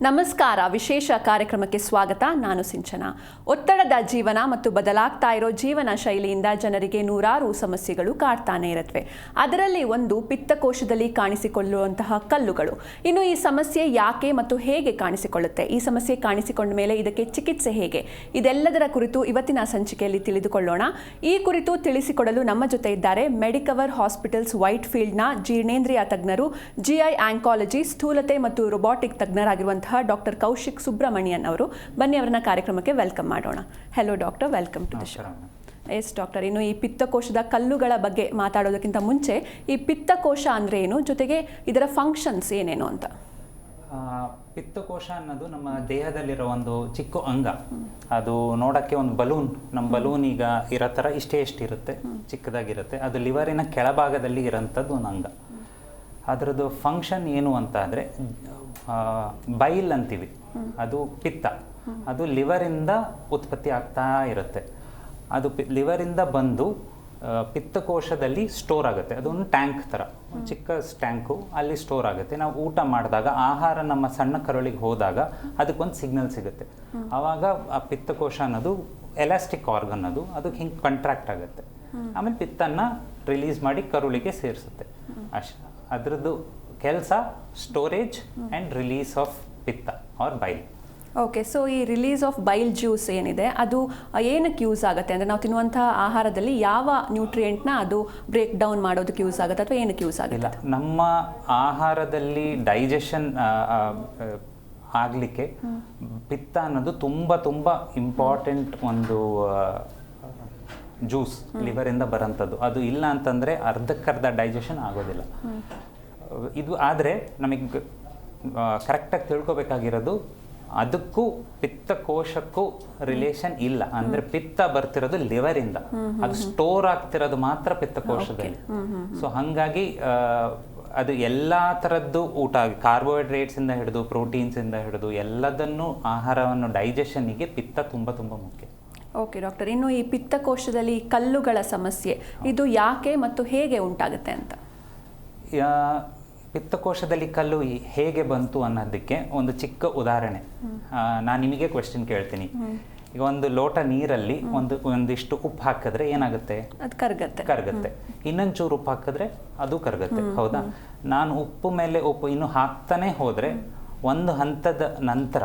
ನಮಸ್ಕಾರ. ವಿಶೇಷ ಕಾರ್ಯಕ್ರಮಕ್ಕೆ ಸ್ವಾಗತ. ನಾನು ಸಿಂಚನ. ಒತ್ತಡದ ಜೀವನ ಮತ್ತು ಬದಲಾಗ್ತಾ ಇರೋ ಜೀವನ ಶೈಲಿಯಿಂದ ಜನರಿಗೆ ನೂರಾರು ಸಮಸ್ಯೆಗಳು ಕಾಡ್ತಾನೆ ಇರುತ್ತವೆ. ಅದರಲ್ಲಿ ಒಂದು ಪಿತ್ತಕೋಶದಲ್ಲಿ ಕಾಣಿಸಿಕೊಳ್ಳುವಂತಹ ಕಲ್ಲುಗಳು. ಇನ್ನು ಈ ಸಮಸ್ಯೆ ಯಾಕೆ ಮತ್ತು ಹೇಗೆ ಕಾಣಿಸಿಕೊಳ್ಳುತ್ತೆ, ಈ ಸಮಸ್ಯೆ ಕಾಣಿಸಿಕೊಂಡ ಮೇಲೆ ಇದಕ್ಕೆ ಚಿಕಿತ್ಸೆ ಹೇಗೆ, ಇದೆಲ್ಲದರ ಕುರಿತು ಇವತ್ತಿನ ಸಂಚಿಕೆಯಲ್ಲಿ ತಿಳಿದುಕೊಳ್ಳೋಣ. ಈ ಕುರಿತು ತಿಳಿಸಿಕೊಡಲು ನಮ್ಮ ಜೊತೆ ಇದ್ದಾರೆ ಮೆಡಿಕವರ್ ಹಾಸ್ಪಿಟಲ್ಸ್ ವೈಟ್ ಫೀಲ್ಡ್ನ ಜೀರ್ಣೇಂದ್ರಿಯ ತಜ್ಞರು, GI ಆಂಕಾಲಜಿ, ಸ್ಥೂಲತೆ ಮತ್ತು ರೊಬಾಟಿಕ್ ತಜ್ಞರಾಗಿರುವಂತಹ ಡಾಕ್ಟರ್ ಕೌಶಿಕ್ ಸುಬ್ರಮಣಿಯನ್ ಅವರು. ಬನ್ನಿ ಅವರನ್ನ ಕಾರ್ಯಕ್ರಮಕ್ಕೆ ವೆಲ್ಕಮ್ ಮಾಡೋಣ. Hello doctor, welcome to the show. Yes doctor, ಇನ್ನು ಈ ಪಿತ್ತಕೋಶದ ಕಲ್ಲುಗಳ ಬಗ್ಗೆ ಮಾತಾಡೋದಕ್ಕಿಂತ ಮುಂಚೆ ಈ ಪಿತ್ತಕೋಶ ಅಂದರೆ ಏನು, ಜೊತೆಗೆ ಇದರ ಫಂಕ್ಷನ್ಸ್ ಏನೇನು ಅಂತ. ಪಿತ್ತಕೋಶ ಅನ್ನೋದು ನಮ್ಮ ದೇಹದಲ್ಲಿರೋ ಒಂದು ಚಿಕ್ಕ ಅಂಗ. ಅದು ನೋಡೋಕ್ಕೆ ಒಂದು ಬಲೂನ್, ನಮ್ಮ ಬಲೂನ್ ಈಗ ಇರೋ ಥರ ಇಷ್ಟೇ ಇರುತ್ತೆ, ಚಿಕ್ಕದಾಗಿರುತ್ತೆ. ಅದು ಲಿವರಿನ ಕೆಳಭಾಗದಲ್ಲಿ ಇರೋಂಥದ್ದು ಒಂದು ಅಂಗ. ಅದರದ್ದು ಫಂಕ್ಷನ್ ಏನು ಅಂತ ಅಂದರೆ ಬೈಲ್ ಅಂತೀವಿ, ಅದು ಪಿತ್ತ. ಅದು ಲಿವರಿಂದ ಉತ್ಪತ್ತಿ ಆಗ್ತಾ ಇರುತ್ತೆ. ಅದು ಲಿವರಿಂದ ಬಂದು ಪಿತ್ತಕೋಶದಲ್ಲಿ ಸ್ಟೋರ್ ಆಗುತ್ತೆ. ಅದೊಂದು ಟ್ಯಾಂಕ್ ಥರ, ಚಿಕ್ಕ ಟ್ಯಾಂಕು, ಅಲ್ಲಿ ಸ್ಟೋರ್ ಆಗುತ್ತೆ. ನಾವು ಊಟ ಮಾಡಿದಾಗ ಆಹಾರ ನಮ್ಮ ಸಣ್ಣ ಕರುಳಿಗೆ ಹೋದಾಗ ಅದಕ್ಕೊಂದು ಸಿಗ್ನಲ್ ಸಿಗುತ್ತೆ. ಆವಾಗ ಆ ಪಿತ್ತಕೋಶ ಅನ್ನೋದು ಎಲಾಸ್ಟಿಕ್ ಆರ್ಗನ್, ಅದು ಹಿಂಗೆ ಕಂಟ್ರಾಕ್ಟ್ ಆಗುತ್ತೆ. ಆಮೇಲೆ ಪಿತ್ತನ್ನು ರಿಲೀಸ್ ಮಾಡಿ ಕರುಳಿಗೆ ಸೇರಿಸುತ್ತೆ. ಅದರದ್ದು ಕೆಲಸ ಸ್ಟೋರೇಜ್ ಆ್ಯಂಡ್ ರಿಲೀಸ್ ಆಫ್ ಪಿತ್ತ ಆರ್ ಬೈಲ್. ಓಕೆ, ಸೊ ಈ ರಿಲೀಸ್ ಆಫ್ ಬೈಲ್ ಜ್ಯೂಸ್ ಏನಿದೆ ಅದು ಏನಕ್ಕೆ ಯೂಸ್ ಆಗುತ್ತೆ ಅಂದರೆ, ನಾವು ತಿನ್ನುವಂಥ ಆಹಾರದಲ್ಲಿ ಯಾವ ನ್ಯೂಟ್ರಿಯೆಂಟ್ನ ಅದು ಬ್ರೇಕ್ ಡೌನ್ ಮಾಡೋದಕ್ಕೆ ಯೂಸ್ ಆಗುತ್ತೆ ಅಥವಾ ಏನಕ್ಕೆ ಯೂಸ್ ಆಗುತ್ತೆ? ನಮ್ಮ ಆಹಾರದಲ್ಲಿ ಡೈಜೆಷನ್ ಆಗಲಿಕ್ಕೆ ಪಿತ್ತ ಅನ್ನೋದು ತುಂಬ ಇಂಪಾರ್ಟೆಂಟ್ ಒಂದು ಜ್ಯೂಸ್, ಲಿವರಿಂದ ಬರೋಂಥದ್ದು. ಅದು ಇಲ್ಲ ಅಂತಂದರೆ ಅರ್ಧಕ್ಕರ್ಧ ಡೈಜೆಷನ್ ಆಗೋದಿಲ್ಲ. ಇದು ಆದರೆ ನಮಗೆ ಕರೆಕ್ಟಾಗಿ ತಿಳ್ಕೊಬೇಕಾಗಿರೋದು, ಅದಕ್ಕೂ ಪಿತ್ತಕೋಶಕ್ಕೂ ರಿಲೇಷನ್ ಇಲ್ಲ. ಅಂದರೆ ಪಿತ್ತ ಬರ್ತಿರೋದು ಲಿವರಿಂದ, ಅದು ಸ್ಟೋರ್ ಆಗ್ತಿರೋದು ಮಾತ್ರ ಪಿತ್ತಕೋಶದಲ್ಲಿ. ಸೊ ಹಾಗಾಗಿ ಅದು ಎಲ್ಲ ಥರದ್ದು ಊಟ, ಕಾರ್ಬೋಹೈಡ್ರೇಟ್ಸಿಂದ ಹಿಡಿದು ಪ್ರೋಟೀನ್ಸಿಂದ ಹಿಡಿದು ಎಲ್ಲದನ್ನು, ಆಹಾರವನ್ನು ಡೈಜೆಷನ್ನಿಗೆ ಪಿತ್ತ ತುಂಬ ಮುಖ್ಯ. ಓಕೆ ಡಾಕ್ಟರ್, ಇನ್ನು ಈ ಪಿತ್ತಕೋಶದಲ್ಲಿ ಕಲ್ಲುಗಳ ಸಮಸ್ಯೆ ಇದು ಯಾಕೆ ಮತ್ತು ಹೇಗೆ ಉಂಟಾಗುತ್ತೆ ಅಂತ? ಪಿತ್ತಕೋಶದಲ್ಲಿ ಕಲ್ಲು ಹೇಗೆ ಬಂತು ಅನ್ನೋದಕ್ಕೆ ಒಂದು ಚಿಕ್ಕ ಉದಾಹರಣೆ ನಾನು ನಿಮಗೆ ಕ್ವೆಶ್ಚನ್ ಕೇಳ್ತೀನಿ. ಈಗ ಒಂದು ಲೋಟ ನೀರಲ್ಲಿ ಒಂದಿಷ್ಟು ಉಪ್ಪು ಹಾಕಿದ್ರೆ ಏನಾಗುತ್ತೆ? ಅದು ಕರಗತ್ತೆ. ಇನ್ನೊಂಚೂರು ಉಪ್ಪು ಹಾಕಿದ್ರೆ ಅದು ಕರಗತ್ತೆ, ಹೌದಾ? ನಾನು ಉಪ್ಪು ಮೇಲೆ ಉಪ್ಪು ಇನ್ನು ಹಾಕ್ತಾನೆ ಹೋದ್ರೆ ಒಂದು ಹಂತದ ನಂತರ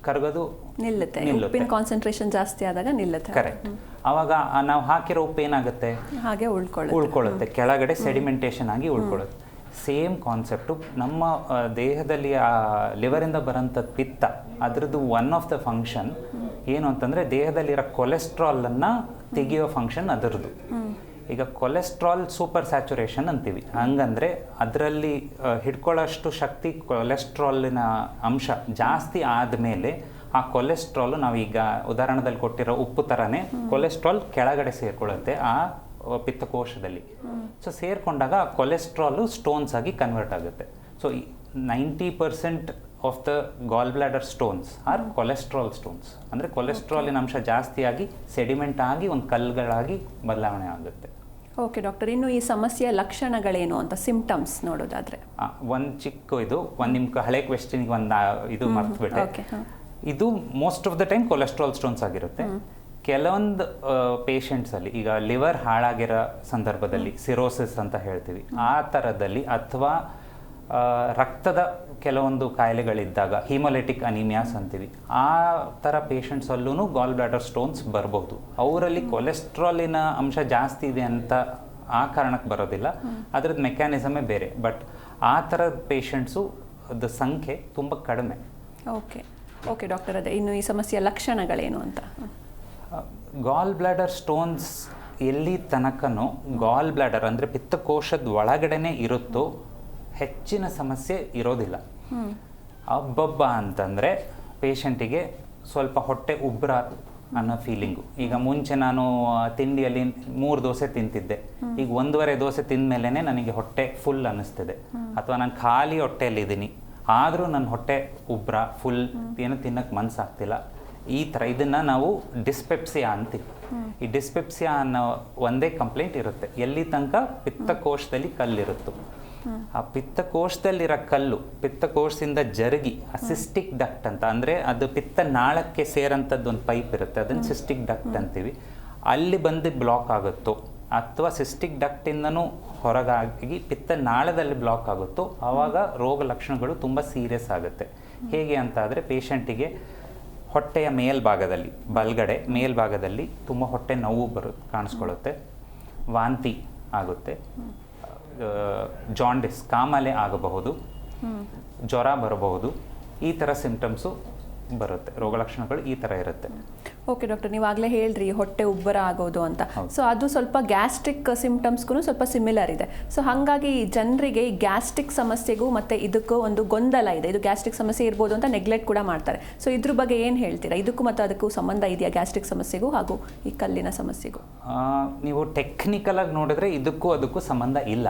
ಕರಗೋದು ನಿಲ್ಲುತ್ತೆ. ಉಪ್ಪಿನ ಕಾನ್ಸಂಟ್ರೇಷನ್ ಜಾಸ್ತಿ ಆದಾಗ ನಿಲ್ಲುತ್ತೆ. ಕರೆಕ್ಟ್. ಆವಾಗ ನಾವು ಹಾಕಿರೋ ಉಪ್ಪು ಏನಾಗುತ್ತೆ? ಹಾಗೆ ಉಳ್ಕೊಳ್ಳುತ್ತೆ, ಕೆಳಗಡೆ ಸೆಡಿಮೆಂಟೇಷನ್ ಆಗಿ ಉಳ್ಕೊಳ್ಳುತ್ತೆ. ಸೇಮ್ ಕಾನ್ಸೆಪ್ಟು ನಮ್ಮ ದೇಹದಲ್ಲಿ ಲಿವರಿಂದ ಬರೋಂಥ ಪಿತ್ತ, ಅದರದ್ದು ಒನ್ ಆಫ್ ದ ಫಂಕ್ಷನ್ ಏನು ಅಂತಂದರೆ ದೇಹದಲ್ಲಿರೋ ಕೊಲೆಸ್ಟ್ರಾಲನ್ನು ತೆಗೆಯೋ ಫಂಕ್ಷನ್ ಅದರದ್ದು. ಈಗ ಕೊಲೆಸ್ಟ್ರಾಲ್ ಸೂಪರ್ ಸ್ಯಾಚುರೇಷನ್ ಅಂತೀವಿ. ಹಂಗಂದರೆ ಅದರಲ್ಲಿ ಹಿಡ್ಕೊಳ್ಳೋಷ್ಟು ಶಕ್ತಿ ಕೊಲೆಸ್ಟ್ರಾಲಿನ ಅಂಶ ಜಾಸ್ತಿ ಆದಮೇಲೆ ಆ ಕೊಲೆಸ್ಟ್ರಾಲು, ನಾವೀಗ ಉದಾಹರಣೆದಲ್ಲಿ ಕೊಟ್ಟಿರೋ ಉಪ್ಪು ಥರನೇ ಕೊಲೆಸ್ಟ್ರಾಲ್ ಕೆಳಗಡೆ ಸೇರಿಕೊಳ್ಳುತ್ತೆ ಆ ಪಿತ್ತಕೋಶದಲ್ಲಿ. ಸೊ ಸೇರಿಕೊಂಡಾಗ ಆ ಕೊಲೆಸ್ಟ್ರಾಲು ಸ್ಟೋನ್ಸ್ ಆಗಿ ಕನ್ವರ್ಟ್ ಆಗುತ್ತೆ. So 90% of the gall bladder stones are cholesterol stones. ಅಂದರೆ ಕೊಲೆಸ್ಟ್ರಾಲಿನ ಅಂಶ ಜಾಸ್ತಿಯಾಗಿ ಸೆಡಿಮೆಂಟ್ ಆಗಿ ಒಂದು ಕಲ್ಲುಗಳಾಗಿ ಬದಲಾವಣೆ ಆಗುತ್ತೆ. ಓಕೆ ಡಾಕ್ಟರ್, ಇನ್ನು ಈ ಸಮಸ್ಯೆಯ ಲಕ್ಷಣಗಳೇನು ಅಂತ ಸಿಂಪ್ಟಮ್ಸ್ ನೋಡೋದಾದ್ರೆ? ಒಂದು ಚಿಕ್ಕ ನಿಮ್ಮ ಹಳೆ ಕ್ವೆಶ್ಚನ್ಗೆ ಇದು ಮರ್ತುಬಿಟ್ಟೆ. ಇದು most of the time cholesterol stones ಆಗಿರುತ್ತೆ. ಕೆಲವೊಂದು ಪೇಷಂಟ್ಸಲ್ಲಿ, ಈಗ ಲಿವರ್ ಹಾಳಾಗಿರೋ ಸಂದರ್ಭದಲ್ಲಿ, ಸಿರೋಸಿಸ್ ಅಂತ ಹೇಳ್ತೀವಿ, ಆ ಥರದಲ್ಲಿ, ಅಥವಾ ರಕ್ತದ ಕೆಲವೊಂದು ಕಾಯಿಲೆಗಳಿದ್ದಾಗ, ಹಿಮೋಲೈಟಿಕ್ ಅನಿಮಿಯಾಸ್ ಅಂತೀವಿ, ಆ ಥರ ಪೇಷಂಟ್ಸಲ್ಲೂ ಗಾಲ್ ಬ್ಲಾಡರ್ ಸ್ಟೋನ್ಸ್ ಬರ್ಬೋದು. ಅವರಲ್ಲಿ ಕೊಲೆಸ್ಟ್ರಾಲಿನ ಅಂಶ ಜಾಸ್ತಿ ಇದೆ ಅಂತ ಆ ಕಾರಣಕ್ಕೆ ಬರೋದಿಲ್ಲ, ಅದರದ್ದು ಮೆಕ್ಯಾನಿಸಮೇ ಬೇರೆ. ಬಟ್ ಆ ಥರದ ಪೇಷಂಟ್ಸು ಅದು ಸಂಖ್ಯೆ ತುಂಬ ಕಡಿಮೆ. ಓಕೆ ಡಾಕ್ಟರ್, ಅದೇ ಇನ್ನು ಈ ಸಮಸ್ಯೆಯ ಲಕ್ಷಣಗಳೇನು ಅಂತ? ಗಾಲ್ ಬ್ಲಾಡರ್ ಸ್ಟೋನ್ಸ್ ಎಲ್ಲಿ ತನಕನೂ ಗಾಲ್ ಬ್ಲಾಡರ್ ಅಂದರೆ ಪಿತ್ತಕೋಶದ ಒಳಗಡೆನೆ ಇರುತ್ತೋ ಹೆಚ್ಚಿನ ಸಮಸ್ಯೆ ಇರೋದಿಲ್ಲ. ಅಬ್ಬಬ್ಬ ಅಂತಂದರೆ ಪೇಷಂಟಿಗೆ ಸ್ವಲ್ಪ ಹೊಟ್ಟೆ ಉಬ್ರ ಅನ್ನೋ ಫೀಲಿಂಗು. ಈಗ ಮುಂಚೆ ನಾನು ತಿಂಡಿಯಲ್ಲಿ 3 ದೋಸೆ ತಿಂತಿದ್ದೆ, ಈಗ 1.5 ದೋಸೆ ತಿಂದ ಮೇಲೇ ನನಗೆ ಹೊಟ್ಟೆ ಫುಲ್ ಅನ್ನಿಸ್ತಿದೆ. ಅಥವಾ ನಾನು ಖಾಲಿ ಹೊಟ್ಟೆಯಲ್ಲಿದ್ದೀನಿ ಆದರೂ ನನ್ನ ಹೊಟ್ಟೆ ಉಬ್ರ, ಫುಲ್, ಏನು ತಿನ್ನೋಕ್ಕೆ ಮನಸ್ಸಾಗ್ತಿಲ್ಲ. ಈ ಥರ ಇದನ್ನು ನಾವು ಡಿಸ್ಪೆಪ್ಸಿಯಾ ಅಂತೀವಿ. ಈ ಡಿಸ್ಪೆಪ್ಸಿಯಾ ಅನ್ನೋ ಒಂದೇ ಕಂಪ್ಲೇಂಟ್ ಇರುತ್ತೆ ಎಲ್ಲಿ ತನಕ ಪಿತ್ತಕೋಶದಲ್ಲಿ ಕಲ್ಲಿರುತ್ತೋ. ಆ ಪಿತ್ತಕೋಶದಲ್ಲಿರೋ ಕಲ್ಲು ಪಿತ್ತಕೋಶದಿಂದ ಜರುಗಿ ಆ ಸಿಸ್ಟಿಕ್ ಡಕ್ಟ್ ಅಂತ, ಅಂದರೆ ಅದು ಪಿತ್ತನಾಳಕ್ಕೆ ಸೇರೋಂಥದ್ದು ಒಂದು ಪೈಪ್ ಇರುತ್ತೆ, ಅದನ್ನು ಸಿಸ್ಟಿಕ್ ಡಕ್ಟ್ ಅಂತೀವಿ. ಅಲ್ಲಿ ಬಂದು ಬ್ಲಾಕ್ ಆಗುತ್ತೋ ಅಥವಾ ಸಿಸ್ಟಿಕ್ ಡಕ್ಟಿಂದನೂ ಹೊರಗಾಗಿ ಪಿತ್ತನಾಳದಲ್ಲಿ ಬ್ಲಾಕ್ ಆಗುತ್ತೋ ಆವಾಗ ರೋಗ ಲಕ್ಷಣಗಳು ತುಂಬ ಸೀರಿಯಸ್ ಆಗುತ್ತೆ. ಹೇಗೆ ಅಂತ ಆದರೆ ಪೇಷಂಟಿಗೆ ಹೊಟ್ಟೆಯ ಮೇಲ್ಭಾಗದಲ್ಲಿ ಬಲಗಡೆ ಮೇಲ್ಭಾಗದಲ್ಲಿ ತುಂಬ ಹೊಟ್ಟೆ ನೋವು ಕಾಣಿಸ್ಕೊಳ್ಳುತ್ತೆ, ವಾಂತಿ ಆಗುತ್ತೆ, ಜಾಂಡಿಸ್ ಕಾಮಾಲೆ ಆಗಬಹುದು, ಜ್ವರ ಬರಬಹುದು, ಈ ಥರ ಸಿಂಪ್ಟಮ್ಸು ಬರುತ್ತೆ, ರೋಗ ಲಕ್ಷಣಗಳು ಈ ಥರ ಇರುತ್ತೆ. ಓಕೆ ಡಾಕ್ಟರ್, ನೀವಾಗಲೇ ಹೇಳ್ರಿ ಹೊಟ್ಟೆ ಉಬ್ಬರ ಆಗೋದು ಅಂತ. ಸೊ ಅದು ಸ್ವಲ್ಪ ಗ್ಯಾಸ್ಟ್ರಿಕ್ ಸಿಂಪ್ಟಮ್ಸ್ಗೂ ಸ್ವಲ್ಪ ಸಿಮಿಲರ್ ಇದೆ. ಸೊ ಹಾಗಾಗಿ ಜನರಿಗೆ ಈ ಗ್ಯಾಸ್ಟ್ರಿಕ್ ಸಮಸ್ಯೆಗೂ ಮತ್ತು ಇದಕ್ಕೂ ಒಂದು ಗೊಂದಲ ಇದೆ, ಇದು ಗ್ಯಾಸ್ಟ್ರಿಕ್ ಸಮಸ್ಯೆ ಇರ್ಬೋದು ಅಂತ ನೆಗ್ಲೆಕ್ಟ್ ಕೂಡ ಮಾಡ್ತಾರೆ. ಸೊ ಇದ್ರ ಬಗ್ಗೆ ಏನು ಹೇಳ್ತೀರಾ? ಇದಕ್ಕೂ ಮತ್ತು ಅದಕ್ಕೂ ಸಂಬಂಧ ಇದೆಯಾ, ಗ್ಯಾಸ್ಟ್ರಿಕ್ ಸಮಸ್ಯೆಗೂ ಹಾಗೂ ಈ ಕಲ್ಲಿನ ಸಮಸ್ಯೆಗೂ? ನೀವು ಟೆಕ್ನಿಕಲ್ ಆಗಿ ನೋಡಿದ್ರೆ ಇದಕ್ಕೂ ಅದಕ್ಕೂ ಸಂಬಂಧ ಇಲ್ಲ,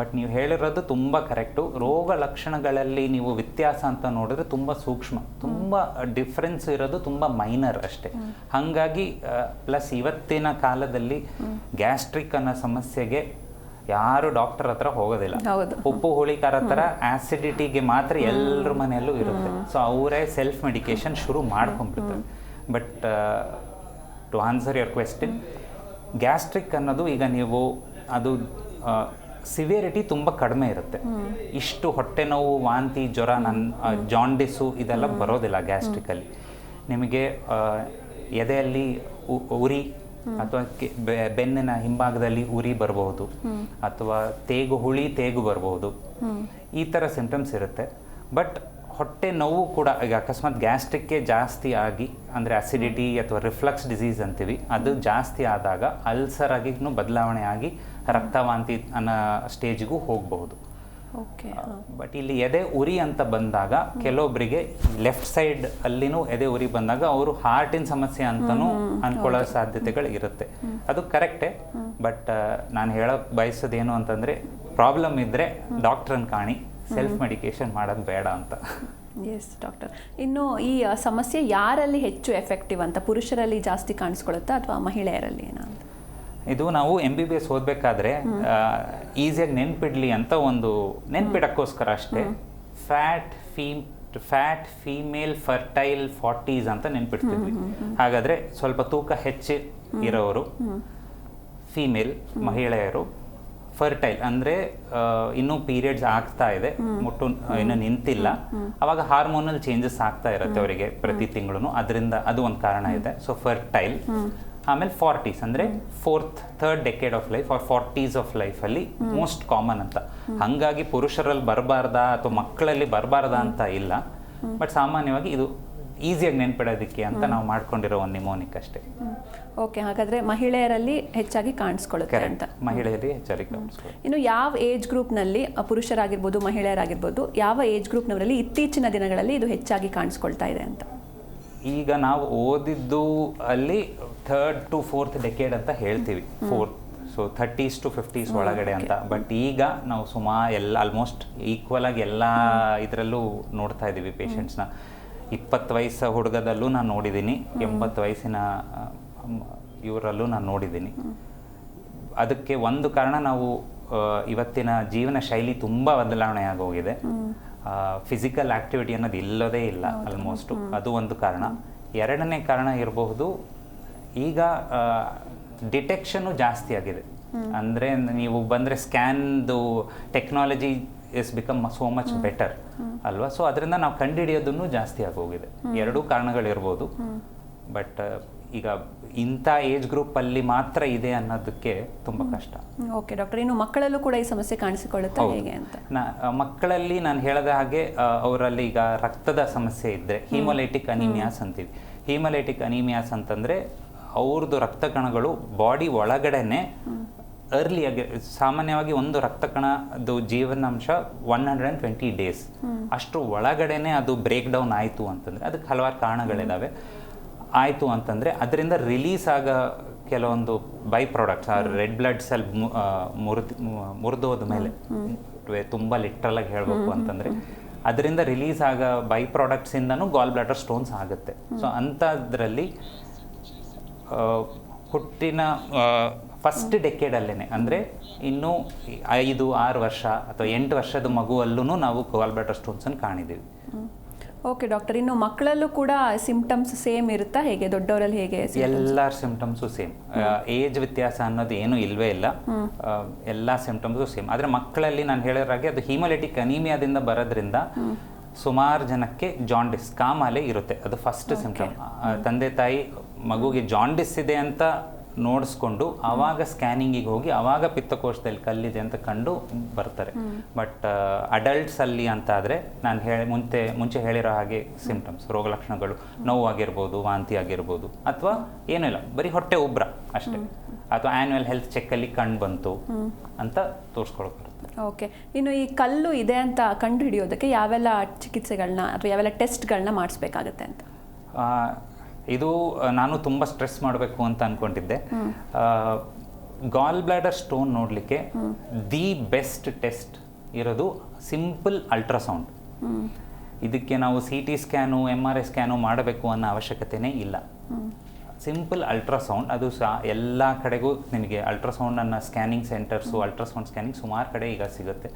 ಬಟ್ ನೀವು ಹೇಳಿರೋದು ತುಂಬ ಕರೆಕ್ಟು. ರೋಗ ಲಕ್ಷಣಗಳಲ್ಲಿ ನೀವು ವ್ಯತ್ಯಾಸ ಅಂತ ನೋಡಿದ್ರೆ ತುಂಬ ಸೂಕ್ಷ್ಮ, ತುಂಬ ಡಿಫ್ರೆನ್ಸ್ ಇರೋದು ತುಂಬ ಮೈನರ್ ಅಷ್ಟೇ. ಹಾಗಾಗಿ ಪ್ಲಸ್ ಇವತ್ತಿನ ಕಾಲದಲ್ಲಿ ಗ್ಯಾಸ್ಟ್ರಿಕ್ ಅನ್ನೋ ಸಮಸ್ಯೆಗೆ ಯಾರು ಡಾಕ್ಟರ್ ಹತ್ರ ಹೋಗೋದಿಲ್ಲ. ಉಪ್ಪು ಹುಳಿಕಾರ ಥರ ಆಸಿಡಿಟಿಗೆ ಮಾತ್ರ ಎಲ್ಲರ ಮನೆಯಲ್ಲೂ ಇರುತ್ತೆ. ಸೊ ಅವರೇ ಸೆಲ್ಫ್ ಮೆಡಿಕೇಶನ್ ಶುರು ಮಾಡ್ಕೊಂಡ್ಬಿಡ್ತಾರೆ. But to answer your question, gastric ಅನ್ನೋದು ಈಗ ನೀವು ಅದು ಸಿವಿಯರಿಟಿ ತುಂಬ ಕಡಿಮೆ ಇರುತ್ತೆ. ಇಷ್ಟು ಹೊಟ್ಟೆ ನೋವು, ವಾಂತಿ, ಜ್ವರ, ಜಾಂಡಿಸು ಇದೆಲ್ಲ ಬರೋದಿಲ್ಲ ಗ್ಯಾಸ್ಟ್ರಿಕಲ್ಲಿ. ನಿಮಗೆ ಎದೆಯಲ್ಲಿ ಉರಿ ಅಥವಾ ಬೆನ್ನಿನ ಹಿಂಭಾಗದಲ್ಲಿ ಉರಿ ಬರಬಹುದು, ಅಥವಾ ತೇಗು ಬರಬಹುದು, ಈ ಥರ ಸಿಂಪ್ಟಮ್ಸ್ ಇರುತ್ತೆ. ಬಟ್ ಹೊಟ್ಟೆ ನೋವು ಕೂಡ ಈಗ ಅಕಸ್ಮಾತ್ ಗ್ಯಾಸ್ಟ್ರಿಕ್ಗೆ ಜಾಸ್ತಿ ಆಗಿ, ಅಂದರೆ ಅಸಿಡಿಟಿ ಅಥವಾ ರಿಫ್ಲಕ್ಸ್ ಡಿಸೀಸ್ ಅಂತೀವಿ, ಅದು ಜಾಸ್ತಿ ಆದಾಗ ಅಲ್ಸರ್ ಆಗಿನೂ ಬದಲಾವಣೆ ಆಗಿ ರಕ್ತವಾಂತಿ ಅನ್ನೋ ಸ್ಟೇಜ್ಗೂ ಹೋಗಬಹುದು. ಬಟ್ ಇಲ್ಲಿ ಎದೆ ಉರಿ ಅಂತ ಬಂದಾಗ ಕೆಲವೊಬ್ಬರಿಗೆ ಲೆಫ್ಟ್ ಸೈಡ್ ಅಲ್ಲಿನೂ ಎದೆ ಉರಿ ಬಂದಾಗ ಅವರು ಹಾರ್ಟಿನ ಸಮಸ್ಯೆ ಅಂತಲೂ ಅನ್ಕೊಳ್ಳೋ ಸಾಧ್ಯತೆಗಳು ಇರುತ್ತೆ. ಅದು ಕರೆಕ್ಟೇ. ಬಟ್ ನಾನು ಹೇಳೋಕೆ ಬಯಸೋದೇನು ಅಂತಂದರೆ, ಪ್ರಾಬ್ಲಮ್ ಇದ್ದರೆ ಡಾಕ್ಟ್ರನ್ನ ಕಾಣಿ, ಸೆಲ್ಫ್ ಮೆಡಿಕೇಶನ್ ಮಾಡೋದು ಬೇಡ ಅಂತ. ಎಸ್ ಡಾಕ್ಟರ್, ಇನ್ನು ಈ ಸಮಸ್ಯೆ ಯಾರಲ್ಲಿ ಹೆಚ್ಚು ಎಫೆಕ್ಟಿವ್ ಅಂತ, ಪುರುಷರಲ್ಲಿ ಜಾಸ್ತಿ ಕಾಣಿಸ್ಕೊಳ್ಳುತ್ತಾ ಅಥವಾ ಮಹಿಳೆಯರಲ್ಲಿ ಏನೋ ಅಂತ? ಇದು ನಾವು MBBS ಓದಬೇಕಾದ್ರೆ ಈಸಿಯಾಗಿ ನೆನ್ಪಿಡ್ಲಿ ಅಂತ ಒಂದು ನೆನ್ಪಿಡೋಕ್ಕೋಸ್ಕರ ಅಷ್ಟೇ ಫ್ಯಾಟ್ ಫೀಮೇಲ್ ಫರ್ಟೈಲ್ 40s ಅಂತ ನೆನ್ಪಿಡ್ತಿದ್ವಿ. ಹಾಗಾದರೆ ಸ್ವಲ್ಪ ತೂಕ ಹೆಚ್ಚು ಇರೋರು ಫೀಮೇಲ್ ಮಹಿಳೆಯರು, ಫರ್ಟೈಲ್ ಅಂದರೆ ಇನ್ನೂ ಪೀರಿಯಡ್ಸ್ ಆಗ್ತಾ ಇದೆ, ಮುಟ್ಟು ಇನ್ನೂ ನಿಂತಿಲ್ಲ, ಅವಾಗ ಹಾರ್ಮೋನಲ್ ಚೇಂಜಸ್ ಆಗ್ತಾ ಇರುತ್ತೆ ಅವರಿಗೆ ಪ್ರತಿ ತಿಂಗಳು, ಅದರಿಂದ ಅದು ಒಂದು ಕಾರಣ ಇದೆ. So fertile. ಆಮೇಲೆ 40s ಅಂದರೆ third decade of life or 40s of ಲೈಫಲ್ಲಿ ಮೋಸ್ಟ್ ಕಾಮನ್ ಅಂತ. ಹಾಗಾಗಿ ಪುರುಷರಲ್ಲಿ ಬರಬಾರ್ದಾ ಅಥವಾ ಮಕ್ಕಳಲ್ಲಿ ಬರಬಾರ್ದಾ ಅಂತ ಇಲ್ಲ, ಬಟ್ ಸಾಮಾನ್ಯವಾಗಿ ಇದು ಈಸಿಯಾಗಿ ನೆನ್ಪಿಡೋದಕ್ಕೆ ಅಂತ ನಾವು ಮಾಡ್ಕೊಂಡಿರೋ ಒಂದು ನಿಮೋನಿಕ್ ಅಷ್ಟೇ. ಓಕೆ, ಹಾಗಾದರೆ ಮಹಿಳೆಯರಲ್ಲಿ ಹೆಚ್ಚಾಗಿ ಕಾಣಿಸ್ಕೊಳ್ಳುತ್ತೆ ಅಂತ. ಮಹಿಳೆಯರಲ್ಲಿ ಹೆಚ್ಚಾಗಿ ಕಾಣಿಸ್ಕೊಳ್ಳುತ್ತೆ. ಇನ್ನು ಯಾವ ಏಜ್ ಗ್ರೂಪ್ನಲ್ಲಿ, ಪುರುಷರಾಗಿರ್ಬೋದು ಮಹಿಳೆಯರಾಗಿರ್ಬೋದು, ಯಾವ ಏಜ್ ಗ್ರೂಪ್ನವರಲ್ಲಿ ಇತ್ತೀಚಿನ ದಿನಗಳಲ್ಲಿ ಇದು ಹೆಚ್ಚಾಗಿ ಕಾಣಿಸ್ಕೊಳ್ತಾ ಇದೆ ಅಂತ? ಈಗ ನಾವು ಓದಿದ್ದು ಅಲ್ಲಿ 3rd to 4th ಡೆಕೇಡ್ ಅಂತ ಹೇಳ್ತೀವಿ, 4th, so 30s to 50s ಒಳಗಡೆ ಅಂತ. ಬಟ್ ಈಗ ನಾವು ಆಲ್ಮೋಸ್ಟ್ ಈಕ್ವಲ್ ಆಗಿ ಎಲ್ಲ ಇದರಲ್ಲೂ ನೋಡ್ತಾ ಇದ್ದೀವಿ ಪೇಷಂಟ್ಸ್ನ. 20 ವಯಸ್ಸು ಹುಡುಗದಲ್ಲೂ ನಾನು ನೋಡಿದ್ದೀನಿ, 80 ವಯಸ್ಸಿನ ಇವರಲ್ಲೂ ನಾನು ನೋಡಿದ್ದೀನಿ. ಅದಕ್ಕೆ ಒಂದು ಕಾರಣ ನಾವು ಇವತ್ತಿನ ಜೀವನ ಶೈಲಿ ತುಂಬ ಬದಲಾವಣೆ ಆಗೋಗಿದೆ. ಫಿಸಿಕಲ್ ಆ್ಯಕ್ಟಿವಿಟಿ ಅನ್ನೋದು ಇಲ್ಲದೇ ಇಲ್ಲ ಆಲ್ಮೋಸ್ಟು, ಅದು ಒಂದು ಕಾರಣ. ಎರಡನೇ ಕಾರಣ ಇರಬಹುದು, ಈಗ ಡಿಟೆಕ್ಷನ್ನು ಜಾಸ್ತಿ ಆಗಿದೆ. ಅಂದರೆ ನೀವು ಬಂದರೆ ಸ್ಕ್ಯಾನ್ದು technology is become so much better ಅಲ್ವಾ? ಸೊ ಅದರಿಂದ ನಾವು ಕಂಡುಹಿಡಿಯೋದನ್ನು ಜಾಸ್ತಿ ಆಗೋಗಿದೆ. ಎರಡೂ ಕಾರಣಗಳಿರ್ಬೋದು. ಬಟ್ ಈಗ ಇಂಥ ಏಜ್ ಗ್ರೂಪಲ್ಲಿ ಮಾತ್ರ ಇದೆ ಅನ್ನೋದಕ್ಕೆ ತುಂಬ ಕಷ್ಟ. ಓಕೆ ಡಾಕ್ಟರ್, ಇನ್ನು ಮಕ್ಕಳಲ್ಲೂ ಕೂಡ ಈ ಸಮಸ್ಯೆ ಕಾಣಿಸಿಕೊಳ್ಳುತ್ತೆ ಹೇಗೆ ಅಂತ? ಮಕ್ಕಳಲ್ಲಿ ನಾನು ಹೇಳಿದ ಹಾಗೆ ಅವರಲ್ಲಿ ಈಗ ರಕ್ತದ ಸಮಸ್ಯೆ ಇದ್ದರೆ ಹೀಮೋಲೈಟಿಕ್ ಅನಿಮಿಯಾಸ್ ಅಂತೀವಿ. ಹೀಮೋಲೈಟಿಕ್ ಅನಿಮಿಯಾಸ್ ಅಂತಂದರೆ ಅವ್ರದ್ದು ರಕ್ತ ಕಣಗಳು ಬಾಡಿ ಒಳಗಡೆನೆ ಅರ್ಲಿಯಾಗಿ, ಸಾಮಾನ್ಯವಾಗಿ ಒಂದು ರಕ್ತ ಕಣದ ಜೀವನಾಂಶ 120 ಡೇಸ್, ಅಷ್ಟು ಒಳಗಡೆನೆ ಅದು ಬ್ರೇಕ್ ಡೌನ್ ಆಯಿತು ಅಂತಂದರೆ ಅದಕ್ಕೆ ಹಲವಾರು ಕಾರಣಗಳಿದ್ದಾವೆ. ಆಯಿತು ಅಂತಂದರೆ ಅದರಿಂದ ರಿಲೀಸ್ ಆಗೋ ಕೆಲವೊಂದು ಬೈ ಪ್ರಾಡಕ್ಟ್ಸ್, ಆ ರೆಡ್ ಬ್ಲಡ್ ಸೆಲ್ ಮುರಿದೋದ ಮೇಲೆ, ತುಂಬ ಲಿಟ್ರಲಾಗಿ ಹೇಳಬೇಕು ಅಂತಂದರೆ ಅದರಿಂದ ರಿಲೀಸ್ ಆಗೋ ಬೈ ಪ್ರಾಡಕ್ಟ್ಸಿಂದನೂ ಗಾಲ್ ಬ್ಲಾಡರ್ ಸ್ಟೋನ್ಸ್ ಆಗುತ್ತೆ. ಸೊ ಅಂಥದ್ರಲ್ಲಿ ಹುಟ್ಟಿನ ಫಸ್ಟ್ ಡೆಕೆಡಲ್ಲೇ, ಅಂದರೆ ಇನ್ನೂ 5-6 ವರ್ಷ ಅಥವಾ 8 ವರ್ಷದ ಮಗುವಲ್ಲೂ ನಾವು ಗಾಲ್ ಬ್ಲಾಡರ್ ಸ್ಟೋನ್ಸನ್ನು ಕಾಣಿದ್ದೀವಿ. ಓಕೆ ಡಾಕ್ಟರ್, ಇನ್ನು ಮಕ್ಕಳಲ್ಲೂ ಕೂಡ ಸಿಂಪ್ಟಮ್ಸ್ ಸೇಮ್ ಇರುತ್ತಾ, ಹೇಗೆ ದೊಡ್ಡವರಲ್ಲಿ ಹೇಗೆ? ಎಲ್ಲ ಸಿಂಪ್ಟಮ್ಸು ಸೇಮ್, ಏಜ್ ವ್ಯತ್ಯಾಸ ಅನ್ನೋದು ಏನೂ ಇಲ್ಲವೇ ಇಲ್ಲ, ಎಲ್ಲ ಸಿಂಪ್ಟಮ್ಸು ಸೇಮ್. ಆದರೆ ಮಕ್ಕಳಲ್ಲಿ ನಾನು ಹೇಳಿದಾಗೆ ಅದು ಹೀಮೋಲಿಟಿಕ್ ಅನೀಮಿಯಾದಿಂದ ಬರೋದ್ರಿಂದ ಸುಮಾರು ಜನಕ್ಕೆ ಜಾಂಡಿಸ್, ಕಾಮಾಲೆ ಇರುತ್ತೆ. ಅದು ಫಸ್ಟ್ ಸಿಂಪ್ಟಮ್. ತಂದೆ ತಾಯಿ ಮಗುಗೆ ಜಾಂಡಿಸ್ ಇದೆ ಅಂತ ನೋಡಿಸ್ಕೊಂಡು ಆವಾಗ ಸ್ಕ್ಯಾನಿಂಗಿಗೆ ಹೋಗಿ ಆವಾಗ ಪಿತ್ತಕೋಶದಲ್ಲಿ ಕಲ್ಲಿದೆ ಅಂತ ಕಂಡು ಬರ್ತಾರೆ. ಬಟ್ ಅಡಲ್ಟ್ಸಲ್ಲಿ ಅಂತ ಆದರೆ ನಾನು ಮುಂಚೆ ಹೇಳಿರೋ ಹಾಗೆ ಸಿಂಪ್ಟಮ್ಸ್, ರೋಗ ಲಕ್ಷಣಗಳು, ನೋವಾಗಿರ್ಬೋದು, ವಾಂತಿ ಆಗಿರ್ಬೋದು, ಅಥವಾ ಏನೂ ಇಲ್ಲ, ಬರೀ ಹೊಟ್ಟೆ ಉಬ್ರ ಅಷ್ಟೇ, ಅಥವಾ ಆ್ಯನ್ಯುವಲ್ ಹೆಲ್ತ್ ಚೆಕ್ಕಲ್ಲಿ ಕಂಡು ಬಂತು ಅಂತ ತೋರಿಸ್ಕೊಳಕ್ಕೆ ಬರುತ್ತೆ. ಓಕೆ, ಇನ್ನು ಈ ಕಲ್ಲು ಇದೆ ಅಂತ ಕಂಡು ಹಿಡಿಯೋದಕ್ಕೆ ಯಾವೆಲ್ಲ ಚಿಕಿತ್ಸೆಗಳನ್ನ ಅಥವಾ ಯಾವೆಲ್ಲ ಟೆಸ್ಟ್ಗಳನ್ನ ಮಾಡಿಸ್ಬೇಕಾಗತ್ತೆ ಅಂತ? ಇದು ನಾನು ತುಂಬ ಸ್ಟ್ರೆಸ್ ಮಾಡಬೇಕು ಅಂತ ಅಂದ್ಕೊಂಡಿದ್ದೆ. ಗಾಲ್ ಬ್ಲಾಡರ್ ಸ್ಟೋನ್ ನೋಡಲಿಕ್ಕೆ ದಿ ಬೆಸ್ಟ್ ಟೆಸ್ಟ್ ಇರೋದು ಸಿಂಪಲ್ ಅಲ್ಟ್ರಾಸೌಂಡ್. ಇದಕ್ಕೆ ನಾವು CT ಸ್ಕ್ಯಾನು, MRI ಸ್ಕ್ಯಾನು ಮಾಡಬೇಕು ಅನ್ನೋ ಅವಶ್ಯಕತೆನೇ ಇಲ್ಲ. ಸಿಂಪಲ್ ಅಲ್ಟ್ರಾಸೌಂಡ್, ಅದು ಸಹ ಎಲ್ಲ ಕಡೆಗೂ ನಿಮಗೆ ಅಲ್ಟ್ರಾಸೌಂಡನ್ನು ಸ್ಕ್ಯಾನಿಂಗ್ ಸೆಂಟರ್ಸು, ಅಲ್ಟ್ರಾಸೌಂಡ್ ಸ್ಕ್ಯಾನಿಂಗ್ ಸುಮಾರು ಕಡೆ ಈಗ ಸಿಗುತ್ತೆ.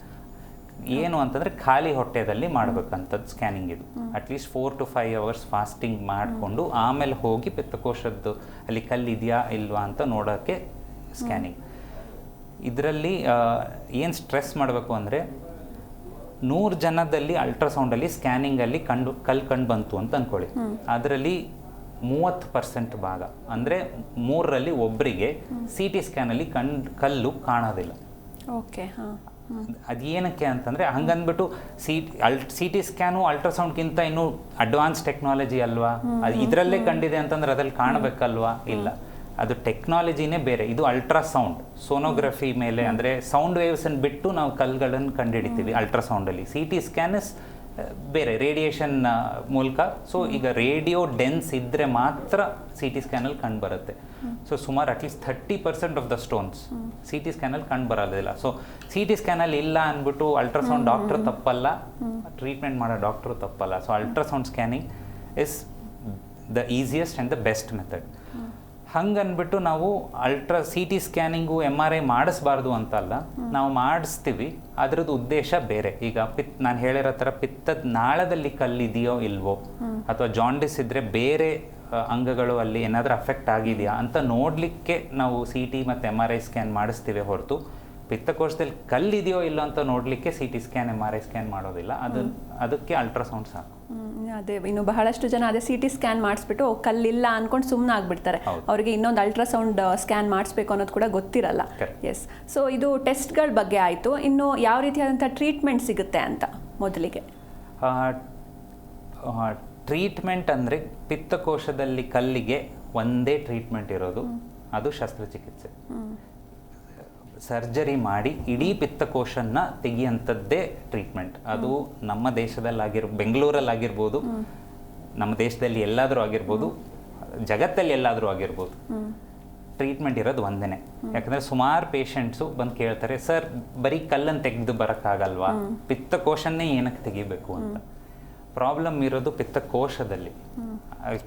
ಏನು ಅಂತಂದರೆ ಖಾಲಿ ಹೊಟ್ಟೆದಲ್ಲಿ ಮಾಡಬೇಕಂಥದ್ದು ಸ್ಕ್ಯಾನಿಂಗ್. ಇದು ಅಟ್ಲೀಸ್ಟ್ 4 to 5 hours ಫಾಸ್ಟಿಂಗ್ ಮಾಡಿಕೊಂಡು ಆಮೇಲೆ ಹೋಗಿ ಪಿತ್ತಕೋಶದ್ದು ಅಲ್ಲಿ ಕಲ್ಲಿದೆಯಾ ಇಲ್ವಾ ಅಂತ ನೋಡೋಕ್ಕೆ ಸ್ಕ್ಯಾನಿಂಗ್. ಇದರಲ್ಲಿ ಏನು ಸ್ಟ್ರೆಸ್ ಮಾಡಬೇಕು ಅಂದರೆ 100 ಜನದಲ್ಲಿ ಅಲ್ಟ್ರಾಸೌಂಡಲ್ಲಿ ಸ್ಕ್ಯಾನಿಂಗಲ್ಲಿ ಕಲ್ಲು ಕಂಡು ಬಂತು ಅಂತ ಅಂದ್ಕೊಳ್ಳಿ, ಅದರಲ್ಲಿ 30% ಭಾಗ ಅಂದರೆ 3ರಲ್ಲಿ ಒಬ್ಬರಿಗೆ CT ಸ್ಕ್ಯಾನಲ್ಲಿ ಕಲ್ಲು ಕಾಣೋದಿಲ್ಲ. ಓಕೆ, ಹಾಂ. ಅದೇನಕ್ಕೆ ಅಂತಂದರೆ ಹಂಗಂದ್ಬಿಟ್ಟು CT ಸ್ಕ್ಯಾನು ಅಲ್ಟ್ರಾಸೌಂಡ್ಗಿಂತ ಇನ್ನೂ ಅಡ್ವಾನ್ಸ್ ಟೆಕ್ನಾಲಜಿ ಅಲ್ವಾ, ಅದು ಇದರಲ್ಲೇ ಕಂಡಿದೆ ಅಂತಂದ್ರೆ ಅದ್ರಲ್ಲಿ ಕಾಣಬೇಕಲ್ವಾ? ಇಲ್ಲ, ಅದು ಟೆಕ್ನಾಲಜಿನೇ ಬೇರೆ. ಇದು ಅಲ್ಟ್ರಾಸೌಂಡ್, ಸೋನೋಗ್ರಫಿ ಮೇಲೆ, ಅಂದರೆ ಸೌಂಡ್ ವೇವ್ಸನ್ನು ಬಿಟ್ಟು ನಾವು ಕಲ್ಲುಗಳನ್ನು ಕಂಡುಹಿಡಿತೀವಿ ಅಲ್ಟ್ರಾಸೌಂಡಲ್ಲಿ. CT ಸ್ಕ್ಯಾನ್ ಬೇರೆ, ರೇಡಿಯೇಷನ್ ಮೂಲಕ. ಸೊ ಈಗ ರೇಡಿಯೋ ಡೆನ್ಸ್ ಇದ್ದರೆ ಮಾತ್ರ CT ಸ್ಕ್ಯಾನಲ್ಲಿ ಕಂಡು ಬರುತ್ತೆ. ಸೊ ಸುಮಾರು at least 30% of the stones CT ಸ್ಕ್ಯಾನಲ್ಲಿ ಕಂಡು ಬರೋದಿಲ್ಲ. ಸೊ CT ಸ್ಕ್ಯಾನಲ್ಲಿ ಇಲ್ಲ ಅಂದ್ಬಿಟ್ಟು ಅಲ್ಟ್ರಾಸೌಂಡ್ ಡಾಕ್ಟ್ರು ತಪ್ಪಲ್ಲ, ಟ್ರೀಟ್ಮೆಂಟ್ ಮಾಡೋ ಡಾಕ್ಟ್ರು ತಪ್ಪಲ್ಲ. So ultrasound scanning is the easiest and the best method. ಹಂಗನ್ಬಿಟ್ಟು ನಾವು CT ಸ್ಕ್ಯಾನಿಂಗು MRI ಮಾಡಿಸ್ಬಾರ್ದು ಅಂತಲ್ಲ, ನಾವು ಮಾಡಿಸ್ತೀವಿ, ಅದರದ್ದು ಉದ್ದೇಶ ಬೇರೆ. ಈಗ ನಾನು ಹೇಳಿರೋ ಥರ ಪಿತ್ತದ ನಾಳದಲ್ಲಿ ಕಲ್ಲಿದೆಯೋ ಇಲ್ವೋ, ಅಥವಾ ಜಾಂಡಿಸ್ ಇದ್ದರೆ ಬೇರೆ ಅಂಗಗಳು ಅಲ್ಲಿ ಏನಾದರೂ ಅಫೆಕ್ಟ್ ಆಗಿದೆಯಾ ಅಂತ ನೋಡಲಿಕ್ಕೆ ನಾವು CT ಮತ್ತು MRI ಸ್ಕ್ಯಾನ್ ಮಾಡಿಸ್ತೀವಿ ಹೊರತು ಪಿತ್ತಕೋಶದಲ್ಲಿ ಕಲ್ಲಿದೆಯೋ ಇಲ್ಲೋ ಅಂತ ನೋಡಲಿಕ್ಕೆ CT ಸ್ಕ್ಯಾನ್ MRI ಸ್ಕ್ಯಾನ್ ಮಾಡೋದಿಲ್ಲ. ಅದಕ್ಕೆ ಅಲ್ಟ್ರಾಸೌಂಡ್ ಸಾಕು. ಅದೇ, ಇನ್ನು ಬಹಳಷ್ಟು ಜನ ಅದೇ CT ಸ್ಕ್ಯಾನ್ ಮಾಡಿಸ್ಬಿಟ್ಟು ಕಲ್ಲಿಲ್ಲ ಅಂದ್ಕೊಂಡು ಸುಮ್ಮನೆ ಆಗ್ಬಿಡ್ತಾರೆ. ಅವರಿಗೆ ಇನ್ನೊಂದು ಅಲ್ಟ್ರಾಸೌಂಡ್ ಸ್ಕ್ಯಾನ್ ಮಾಡಿಸ್ಬೇಕು ಅನ್ನೋದು ಕೂಡ ಗೊತ್ತಿರಲ್ಲ. ಎಸ್, ಸೊ ಇದು ಟೆಸ್ಟ್ಗಳ ಬಗ್ಗೆ ಆಯಿತು. ಇನ್ನು ಯಾವ ರೀತಿಯಾದಂಥ ಟ್ರೀಟ್ಮೆಂಟ್ ಸಿಗುತ್ತೆ ಅಂತ ಮೊದಲಿಗೆ? ಟ್ರೀಟ್ಮೆಂಟ್ ಅಂದರೆ ಪಿತ್ತಕೋಶದಲ್ಲಿ ಕಲ್ಲಿಗೆ ಒಂದೇ ಟ್ರೀಟ್ಮೆಂಟ್ ಇರೋದು, ಅದು ಶಸ್ತ್ರಚಿಕಿತ್ಸೆ. ಸರ್ಜರಿ ಮಾಡಿ ಇಡೀ ಪಿತ್ತಕೋಶನ್ನ ತೆಗಿಯಂಥದ್ದೇ ಟ್ರೀಟ್ಮೆಂಟ್. ಅದು ನಮ್ಮ ದೇಶದಲ್ಲಿ ಬೆಂಗಳೂರಲ್ಲಾಗಿರ್ಬೋದು, ನಮ್ಮ ದೇಶದಲ್ಲಿ ಎಲ್ಲಾದರೂ ಆಗಿರ್ಬೋದು, ಜಗತ್ತಲ್ಲಿ ಎಲ್ಲಾದರೂ ಆಗಿರ್ಬೋದು, ಟ್ರೀಟ್ಮೆಂಟ್ ಇರೋದು ಒಂದೇ. ಯಾಕಂದರೆ ಸುಮಾರು ಪೇಷಂಟ್ಸು ಬಂದು ಕೇಳ್ತಾರೆ, ಸರ್ ಬರೀ ಕಲ್ಲನ್ನು ತೆಗೆದು ಬರೋಕ್ಕಾಗಲ್ವಾ, ಪಿತ್ತಕೋಶನ್ನೇ ಏನಕ್ಕೆ ತೆಗಿಬೇಕು ಅಂತ. ಪ್ರಾಬ್ಲಮ್ ಇರೋದು ಪಿತ್ತಕೋಶದಲ್ಲಿ,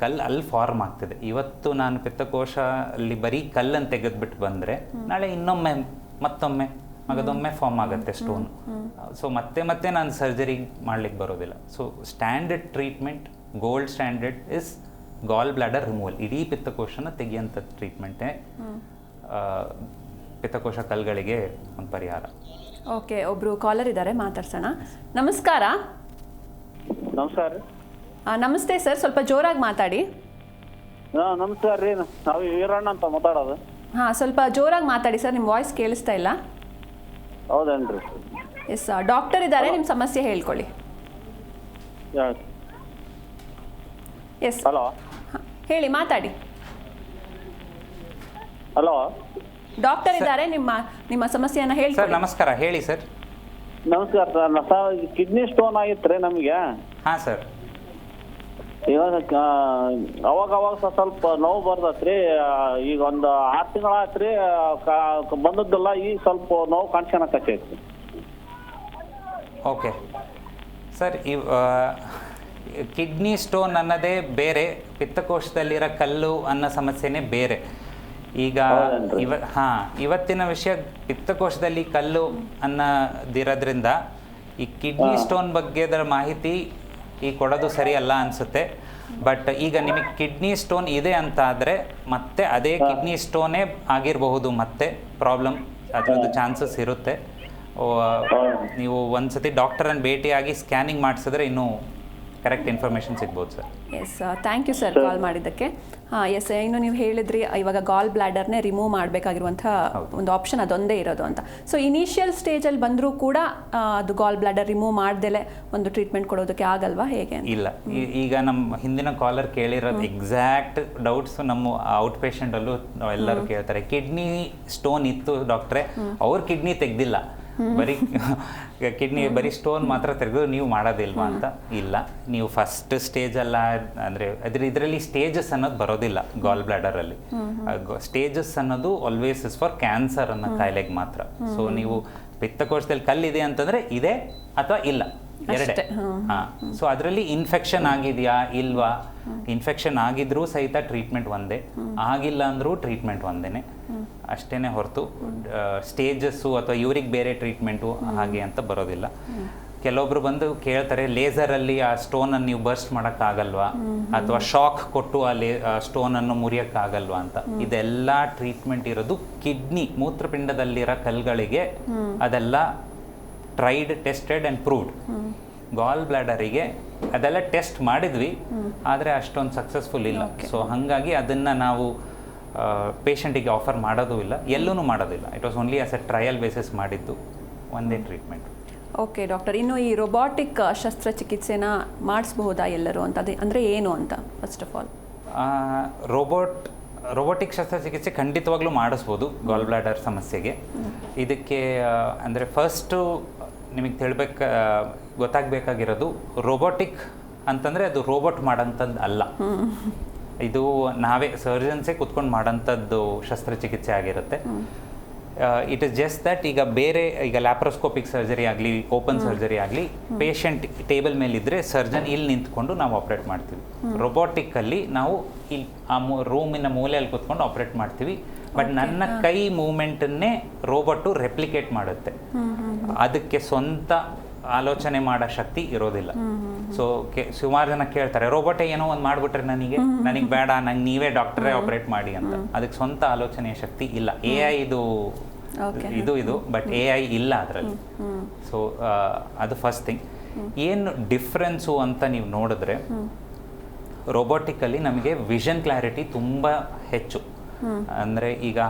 ಕಲ್ಲು ಅಲ್ಲಿ ಫಾರ್ಮ್ ಆಗ್ತಿದೆ. ಇವತ್ತು ನಾನು ಪಿತ್ತಕೋಶ ಅಲ್ಲಿ ಬರೀ ಕಲ್ಲನ್ನು ತೆಗೆದ್ಬಿಟ್ಟು ಬಂದರೆ ನಾಳೆ ಮತ್ತೊಮ್ಮೆ ಮಗದೊಮ್ಮೆ ಫಾರ್ಮ್ ಆಗುತ್ತೆ ಸ್ಟೋನ್. ಸೊ ಮತ್ತೆ ನಾನು ಸರ್ಜರಿ ಮಾಡ್ಲಿಕ್ಕೆ ಬರೋದಿಲ್ಲ. So standard treatment, gold standard is goal bladder removal. ಇಡೀ ಪಿತ್ತಕೋಶನ ತೆಗಿಯೋಂಥ ಟ್ರೀಟ್ಮೆಂಟೇ ಪಿತ್ತಕೋಶ ಕಲ್ಲುಗಳಿಗೆ ಒಂದು ಪರಿಹಾರ. ಓಕೆ, ಒಬ್ರು ಕಾಲರ್ ಇದ್ದಾರೆ, ಮಾತಾಡ್ಸೋಣ. ನಮಸ್ಕಾರ. ನಮಸ್ಕಾರ. ನಮಸ್ತೆ ಸರ್, ಸ್ವಲ್ಪ ಜೋರಾಗಿ ಮಾತಾಡಿ. ನಮಸ್ಕಾರ ರೀ, ನಾವು ವೀರಣ್ಣ ಅಂತ ಮಾತಾಡೋದು. ಹಾಂ, ಸ್ವಲ್ಪ ಜೋರಾಗಿ ಮಾತಾಡಿ ಸರ್, ನಿಮ್ಮ ವಾಯ್ಸ್ ಕೇಳಿಸ್ತಾ ಇಲ್ಲ. ಹೌದೇನ್ರಿ? ಎಸ್, ಡಾಕ್ಟರ್ ಇದ್ದಾರೆ, ನಿಮ್ಮ ಸಮಸ್ಯೆ ಹೇಳ್ಕೊಳ್ಳಿ. ಎಸ್, ಹಲೋ, ಹೇಳಿ, ಮಾತಾಡಿ. ಹಲೋ, ಡಾಕ್ಟರ್ ಇದ್ದಾರೆ, ನಿಮ್ಮ ಸಮಸ್ಯೆಯನ್ನು ಸರ್. ಹೇಳ್ಕೊಳ್ಳಿ. ನಮಸ್ಕಾರ, ಹೇಳಿ ಸರ್. ನಮಸ್ಕಾರ ಸರ್. ಕಿಡ್ನಿ ಸ್ಟೋನ್ ಆಗಿತ್ತು ರೀ ನಮಗೆ. ಹಾಂ ಸರ್. ಇವಾಗ ಅವಾಗ ಸ್ವಲ್ಪ ನೋವು ಬರ್ತೈತ್ರಿ. ಈಗ ಒಂದು 6 ತಿಂಗಳಾಯ್ತು ರೀ, ಬಂದದ್ದಲ್ಲ. ಈಗ ಸ್ವಲ್ಪ ನೋವು ಕಾಣಿಸ್ಕೊಳಕತ್ತೈತಿ. ಓಕೆ ಸರ್, ಕಿಡ್ನಿ ಸ್ಟೋನ್ ಅನ್ನೋದೇ ಬೇರೆ, ಪಿತ್ತಕೋಶದಲ್ಲಿರೋ ಕಲ್ಲು ಅನ್ನೋ ಸಮಸ್ಯೆನೇ ಬೇರೆ. ಈಗ ಇವತ್ತಿನ ವಿಷಯ ಪಿತ್ತಕೋಶದಲ್ಲಿ ಕಲ್ಲು ಅನ್ನೋದಿರೋದ್ರಿಂದ ಈ ಕಿಡ್ನಿ ಸ್ಟೋನ್ ಬಗ್ಗೆದ ಮಾಹಿತಿ ಈ ಕೊಡೋದು ಸರಿ ಅಲ್ಲ ಅನಿಸುತ್ತೆ. ಬಟ್ ಈಗ ನಿಮಗೆ ಕಿಡ್ನಿ ಸ್ಟೋನ್ ಇದೆ ಅಂತ ಆದರೆ ಮತ್ತೆ ಅದೇ ಕಿಡ್ನಿ ಸ್ಟೋನೇ ಆಗಿರಬಹುದು, ಮತ್ತೆ ಪ್ರಾಬ್ಲಮ್ ಅದರದ್ದು ಚಾನ್ಸಸ್ ಇರುತ್ತೆ. ನೀವು ಒಂದ್ಸತಿ ಡಾಕ್ಟರನ್ನು ಭೇಟಿಯಾಗಿ ಸ್ಕ್ಯಾನಿಂಗ್ ಮಾಡಿಸಿದ್ರೆ ಇನ್ನೂ ಕರೆಕ್ಟ್ ಇನ್ಫಾರ್ಮೇಷನ್ ಸಿಗ್ಬೋದು sir. Yes, thank you sir call ಮಾಡಿದ್ದಕ್ಕೆ. ಎಸ್, ಇನ್ನು ನೀವು ಹೇಳಿದ್ರಿ ಇವಾಗ ಗಾಲ್ ಬ್ಲಾಡರ್ನೇ ರಿಮೂವ್ ಮಾಡಬೇಕಾಗಿರುವಂಥ ಒಂದು ಆಪ್ಷನ್ ಅದೊಂದೇ ಇರೋದು ಅಂತ. ಸೊ ಇನಿಷಿಯಲ್ ಸ್ಟೇಜಲ್ಲಿ ಬಂದರೂ ಕೂಡ ಅದು ಗಾಲ್ ಬ್ಲಾಡರ್ ರಿಮೂವ್ ಮಾಡ್ದಲೇ ಒಂದು ಟ್ರೀಟ್ಮೆಂಟ್ ಕೊಡೋದಕ್ಕೆ ಆಗಲ್ವಾ, ಹೇಗೆ? ಇಲ್ಲ, ಈಗ ನಮ್ಮ ಹಿಂದಿನ ಕಾಲರ್ ಕೇಳಿರೋದು ಎಕ್ಸಾಕ್ಟ್ ಡೌಟ್ಸ್ ನಮ್ಮ ಔಟ್ ಪೇಷಂಟಲ್ಲೂ ಎಲ್ಲರೂ ಕೇಳ್ತಾರೆ. ಕಿಡ್ನಿ ಸ್ಟೋನ್ ಇತ್ತು ಡಾಕ್ಟ್ರೆ, ಅವ್ರ ಕಿಡ್ನಿ ತೆಗ್ದಿಲ್ಲ, ಬರೀ ಕಿಡ್ನಿ ಬರೀ ಸ್ಟೋನ್ ಮಾತ್ರ ತೆಗೆದು ನೀವು ಮಾಡೋದಿಲ್ವಾ ಅಂತ. ಇಲ್ಲ, ನೀವು ಫಸ್ಟ್ ಸ್ಟೇಜಲ್ಲ ಅಂದರೆ ಇದರಲ್ಲಿ ಸ್ಟೇಜಸ್ ಅನ್ನೋದು ಬರೋದಿಲ್ಲ ಗಾಲ್ ಬ್ಲಾಡರಲ್ಲಿ. ಸ್ಟೇಜಸ್ ಅನ್ನೋದು ಆಲ್ವೇಸ್ ಇಸ್ ಫಾರ್ ಕ್ಯಾನ್ಸರ್ ಅನ್ನೋ ಕಾಯಿಲೆಗೆ ಮಾತ್ರ. ಸೊ ನೀವು ಪಿತ್ತಕೋಶದಲ್ಲಿ ಕಲ್ಲಿದೆ ಅಂತಂದರೆ ಇದೆ ಅಥವಾ ಇಲ್ಲ, ಎರಡೇ. ಸೊ ಅದರಲ್ಲಿ ಇನ್ಫೆಕ್ಷನ್ ಆಗಿದೆಯಾ ಇಲ್ವಾ, ಇನ್ಫೆಕ್ಷನ್ ಆಗಿದ್ರೂ ಸಹಿತ ಟ್ರೀಟ್ಮೆಂಟ್ ಒಂದೇ, ಆಗಿಲ್ಲ ಅಂದರೂ ಟ್ರೀಟ್ಮೆಂಟ್ ಒಂದೇ ಅಷ್ಟೇ ಹೊರತು ಸ್ಟೇಜಸ್ಸು ಅಥವಾ ಇವ್ರಿಗೆ ಬೇರೆ ಟ್ರೀಟ್ಮೆಂಟು ಹಾಗೆ ಅಂತ ಬರೋದಿಲ್ಲ. ಕೆಲವೊಬ್ರು ಬಂದು ಕೇಳ್ತಾರೆ, ಲೇಸರಲ್ಲಿ ಆ ಸ್ಟೋನನ್ನು ನೀವು ಬರ್ಸ್ಟ್ ಮಾಡೋಕ್ಕಾಗಲ್ವಾ ಅಥವಾ ಶಾಕ್ ಕೊಟ್ಟು ಆ ಸ್ಟೋನನ್ನು ಮುರಿಯೋಕ್ಕಾಗಲ್ವಾ ಅಂತ. ಇದೆಲ್ಲ ಟ್ರೀಟ್ಮೆಂಟ್ ಇರೋದು ಕಿಡ್ನಿ ಮೂತ್ರಪಿಂಡದಲ್ಲಿರೋ ಕಲ್ಗಳಿಗೆ, ಅದೆಲ್ಲ ಟ್ರೈಡ್, ಟೆಸ್ಟೆಡ್ ಆ್ಯಂಡ್ ಪ್ರೂವ್ಡ್. ಗಾಲ್ ಬ್ಲಾಡರಿಗೆ ಅದೆಲ್ಲ ಟೆಸ್ಟ್ ಮಾಡಿದ್ವಿ, ಆದರೆ ಅಷ್ಟೊಂದು ಸಕ್ಸಸ್ಫುಲ್ ಇಲ್ಲ. ಸೊ ಹಾಗಾಗಿ ಅದನ್ನು ನಾವು ಪೇಷಂಟಿಗೆ ಆಫರ್ ಮಾಡೋದು ಇಲ್ಲ, ಎಲ್ಲೂ ಮಾಡೋದಿಲ್ಲ. It was only as A trial basis ಮಾಡಿದ್ದು, ಒಂದೇ ಟ್ರೀಟ್ಮೆಂಟ್. ಓಕೆ ಡಾಕ್ಟರ್, ಇನ್ನು ಈ ರೊಬಾಟಿಕ್ ಶಸ್ತ್ರಚಿಕಿತ್ಸೆನ ಮಾಡಿಸ್ಬಹುದಾ ಎಲ್ಲರೂ ಅಂತ, ಅದೇ ಅಂದರೆ ಏನು ಅಂತ ಫಸ್ಟ್ ಆಫ್ ಆಲ್? ರೋಬೋಟಿಕ್ ಶಸ್ತ್ರಚಿಕಿತ್ಸೆ ಖಂಡಿತವಾಗ್ಲೂ ಮಾಡಿಸ್ಬೋದು ಗಾಲ್ ಬ್ಲಾಡರ್ ಸಮಸ್ಯೆಗೆ. ಇದಕ್ಕೆ ಅಂದರೆ ಫಸ್ಟು ನಿಮಗೆ ಗೊತ್ತಾಗಬೇಕಾಗಿರೋದು, ರೋಬೋಟಿಕ್ ಅಂತಂದರೆ ಅದು ರೋಬೋಟ್ ಮಾಡೋಂಥದ್ದು ಅಲ್ಲ. ಇದು ನಾವೇ ಸರ್ಜನ್ಸೇ ಕುತ್ಕೊಂಡು ಮಾಡೋಂಥದ್ದು ಶಸ್ತ್ರಚಿಕಿತ್ಸೆ ಆಗಿರುತ್ತೆ. ಇಟ್ ಇಸ್ ಜಸ್ಟ್ ದಟ್ ಈಗ ಲ್ಯಾಪ್ರೋಸ್ಕೋಪಿಕ್ ಸರ್ಜರಿ ಆಗಲಿ, ಓಪನ್ ಸರ್ಜರಿ ಆಗಲಿ, ಪೇಷಂಟ್ ಟೇಬಲ್ ಮೇಲಿದ್ದರೆ ಸರ್ಜನ್ ಇಲ್ಲಿ ನಿಂತ್ಕೊಂಡು ನಾವು ಆಪ್ರೇಟ್ ಮಾಡ್ತೀವಿ. ರೊಬೋಟಿಕ್ಕಲ್ಲಿ ನಾವು ಇಲ್ಲಿ ಆ ರೂಮಿನ ಮೂಲೆಯಲ್ಲಿ ಕೂತ್ಕೊಂಡು ಆಪ್ರೇಟ್ ಮಾಡ್ತೀವಿ. ಬಟ್ ನನ್ನ ಕೈ ಮೂಮೆಂಟನ್ನೇ ರೋಬೋಟು ರೆಪ್ಲಿಕೇಟ್ ಮಾಡುತ್ತೆ, ಅದಕ್ಕೆ ಸ್ವಂತ ಆಲೋಚನೆ ಮಾಡೋ ಶಕ್ತಿ ಇರೋದಿಲ್ಲ. ಸೊ ಸುಮಾರು ಜನ ಕೇಳ್ತಾರೆ, ರೋಬೋಟೇ ಏನೋ ಒಂದು ಮಾಡಿಬಿಟ್ರೆ ನನಗೆ ಬೇಡ, ನಂಗೆ ನೀವೇ ಡಾಕ್ಟರೇ ಆಪ್ರೇಟ್ ಮಾಡಿ ಅಂತ. ಅದಕ್ಕೆ ಸ್ವಂತ ಆಲೋಚನೆಯ ಶಕ್ತಿ ಇಲ್ಲ. AI ಇದು ಬಟ್ AI ಇಲ್ಲ ಅದರಲ್ಲಿ. ಸೊ ಅದು ಫಸ್ಟ್ ಥಿಂಗ್. ಏನು ಡಿಫ್ರೆನ್ಸು ಅಂತ ನೀವು ನೋಡಿದ್ರೆ, ರೋಬೋಟಿಕಲ್ಲಿ ನಮಗೆ ವಿಷನ್ ಕ್ಲಾರಿಟಿ ತುಂಬ ಹೆಚ್ಚು. ಅಂದರೆ ಈಗ